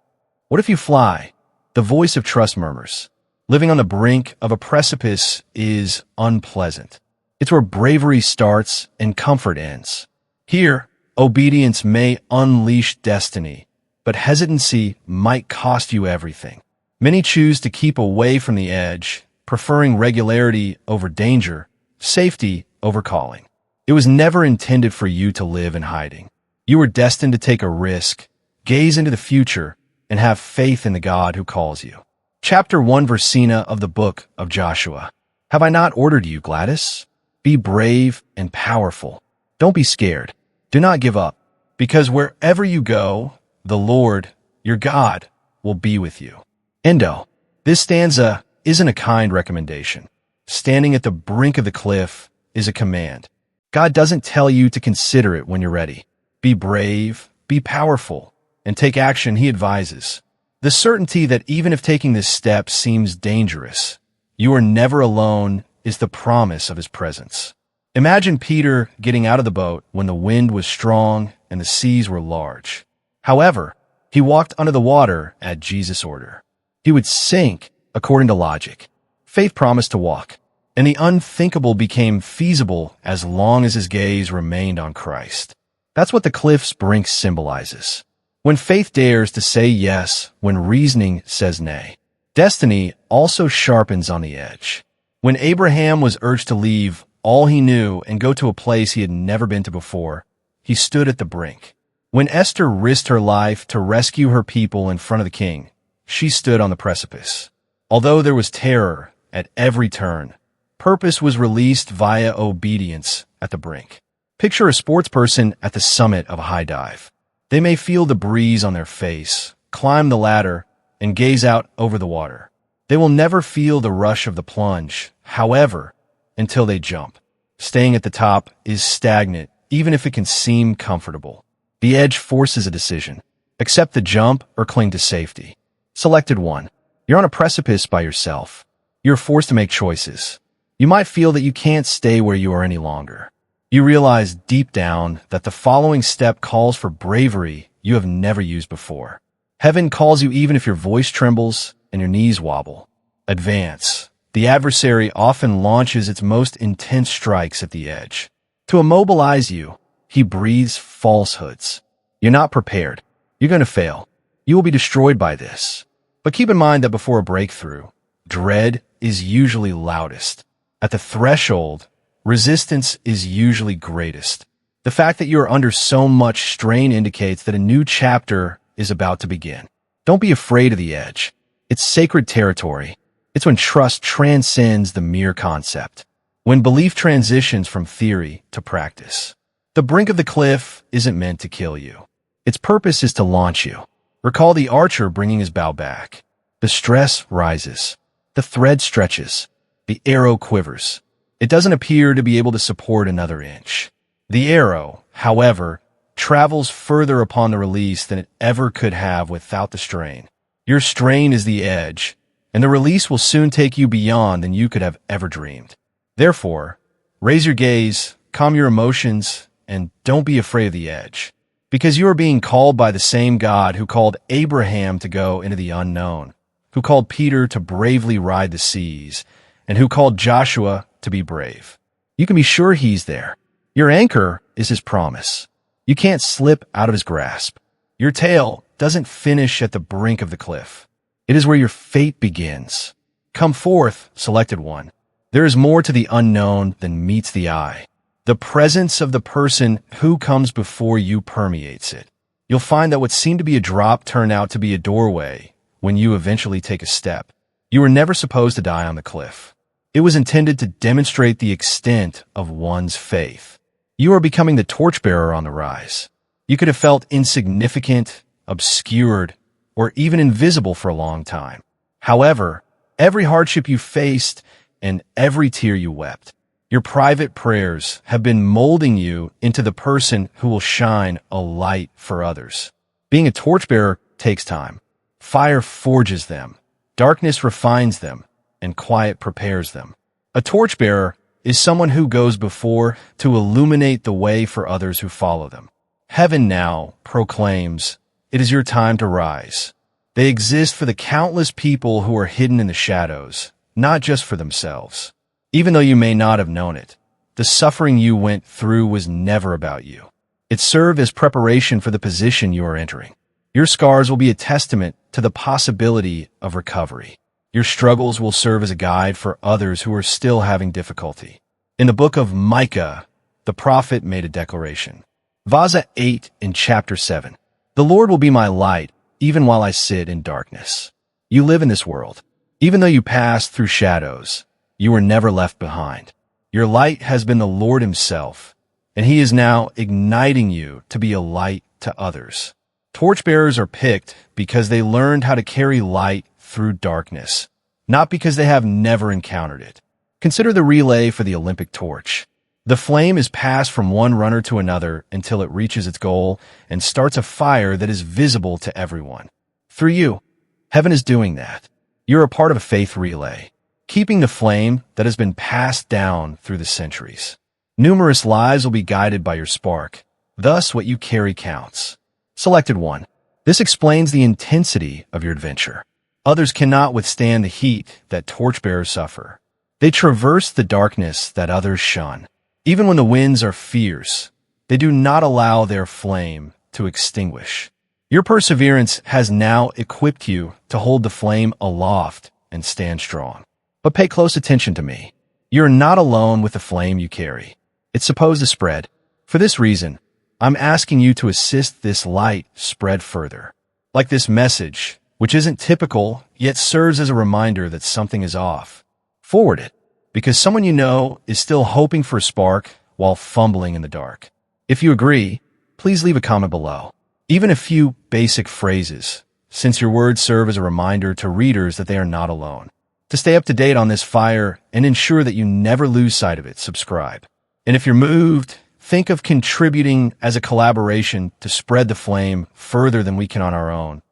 S1: What if you fly?" The voice of trust murmurs. Living on the brink of a precipice is unpleasant. It's where bravery starts and comfort ends. Here, obedience may unleash destiny, but hesitancy might cost you everything. Many choose to keep away from the edge, preferring regularity over danger, safety over calling. It was never intended for you to live in hiding. You were destined to take a risk, gaze into the future, and have faith in the God who calls you. Chapter 1 Versina of the book of Joshua. Have I not ordered you, Gladys? Be brave and powerful. Don't be scared. Do not give up, because wherever you go, the Lord, your God, will be with you. Endo. This stanza isn't a kind recommendation. Standing at the brink of the cliff is a command. God doesn't tell you to consider it when you're ready. Be brave, be powerful, and take action, he advises. The certainty that even if taking this step seems dangerous, you are never alone is the promise of his presence. Imagine Peter getting out of the boat when the wind was strong and the seas were large. However, he walked under the water at Jesus' order. He would sink according to logic. Faith promised to walk. and the unthinkable became feasible as long as his gaze remained on Christ. That's what the cliff's brink symbolizes. When faith dares to say yes, when reasoning says nay. Destiny also sharpens on the edge. When Abraham was urged to leave all he knew and go to a place he had never been to before, he stood at the brink. When Esther risked her life to rescue her people in front of the king, she stood on the precipice. Although there was terror at every turn, purpose was released via obedience at the brink. Picture a sportsperson at the summit of a high dive. They may feel the breeze on their face, climb the ladder, and gaze out over the water. They will never feel the rush of the plunge, however, until they jump. Staying at the top is stagnant, even if it can seem comfortable. The edge forces a decision. Accept the jump or cling to safety. Selected 1. You're on a precipice by yourself. You're forced to make choices. You might feel that you can't stay where you are any longer. You realize deep down that the following step calls for bravery you have never used before. Heaven calls you even if your voice trembles and your knees wobble. Advance. The adversary often launches its most intense strikes at the edge. To immobilize you, he breathes falsehoods. You're not prepared. You're going to fail. You will be destroyed by this. But keep in mind that before a breakthrough, dread is usually loudest. At the threshold, resistance is usually greatest. The fact that you are under so much strain indicates that a new chapter is about to begin. Don't be afraid of the edge. It's sacred territory. It's when trust transcends the mere concept. When belief transitions from theory to practice. The brink of the cliff isn't meant to kill you. Its purpose is to launch you. Recall the archer bringing his bow back. The stress rises. The thread stretches. The arrow quivers. It doesn't appear to be able to support another inch. The arrow, however, travels further upon the release than it ever could have without the strain. Your strain is the edge, and the release will soon take you beyond than you could have ever dreamed. Therefore, raise your gaze, calm your emotions, and don't be afraid of the edge. Because you are being called by the same God who called Abraham to go into the unknown, who called Peter to bravely ride the seas, and who called Joshua to be brave. You can be sure he's there. Your anchor is his promise. You can't slip out of his grasp. Your tale doesn't finish at the brink of the cliff. It is where your fate begins. Come forth, selected one. There is more to the unknown than meets the eye. The presence of the person who comes before you permeates it. You'll find that what seemed to be a drop turned out to be a doorway when you eventually take a step. You were never supposed to die on the cliff. It was intended to demonstrate the extent of one's faith. You are becoming the torchbearer on the rise. You could have felt insignificant, obscured, or even invisible for a long time. However, every hardship you faced and every tear you wept, your private prayers have been molding you into the person who will shine a light for others. Being a torchbearer takes time. Fire forges them, darkness refines them, and quiet prepares them. A torchbearer is someone who goes before to illuminate the way for others who follow them. Heaven now proclaims, it is your time to rise. They exist for the countless people who are hidden in the shadows, not just for themselves. Even though you may not have known it, the suffering you went through was never about you. It served as preparation for the position you are entering. Your scars will be a testament to the possibility of recovery. Your struggles will serve as a guide for others who are still having difficulty. In the book of Micah, the prophet made a declaration. Vaza 8 in chapter 7. The Lord will be my light, even while I sit in darkness. You live in this world. Even though you pass through shadows, you were never left behind. Your light has been the Lord himself, and he is now igniting you to be a light to others. Torchbearers are picked because they learned how to carry light through darkness, not because they have never encountered it. Consider the relay for the Olympic torch. The flame is passed from one runner to another until it reaches its goal and starts a fire that is visible to everyone. Through you, heaven is doing that. You're a part of a faith relay, keeping the flame that has been passed down through the centuries. Numerous lives will be guided by your spark. Thus, what you carry counts. Selected one. This explains the intensity of your adventure. Others cannot withstand the heat that torchbearers suffer. They traverse the darkness that others shun. Even when the winds are fierce, they do not allow their flame to extinguish. Your perseverance has now equipped you to hold the flame aloft and stand strong. But pay close attention to me. You're not alone with the flame you carry. It's supposed to spread. For this reason, I'm asking you to assist this light spread further. Like this message, which isn't typical, yet serves as a reminder that something is off. Forward it, because someone you know is still hoping for a spark while fumbling in the dark. If you agree, please leave a comment below. Even a few basic phrases, since your words serve as a reminder to readers that they are not alone. To stay up to date on this fire and ensure that you never lose sight of it, subscribe. And if you're moved, think of contributing as a collaboration to spread the flame further than we can on our own,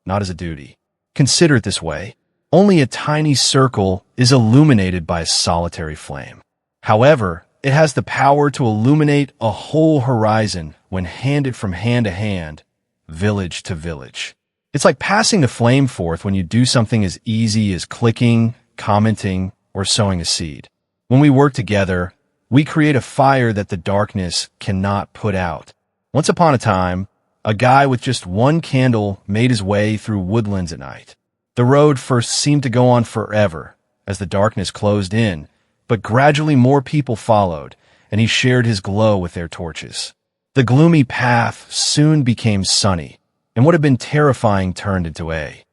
S1: not as a duty. Consider it this way. Only a tiny circle is illuminated by a solitary flame. However, it has the power to illuminate a whole horizon when handed from hand to hand, village to village. It's like passing the flame forth when you do something as easy as clicking, commenting, or sowing a seed. When we work together, we create a fire that the darkness cannot put out. Once upon a time, a guy with just one candle made his way through woodlands at night. The road first seemed to go on forever as the darkness closed in, but gradually more people followed, and he shared his glow with their torches. The gloomy path soon became sunny, and what had been terrifying turned into a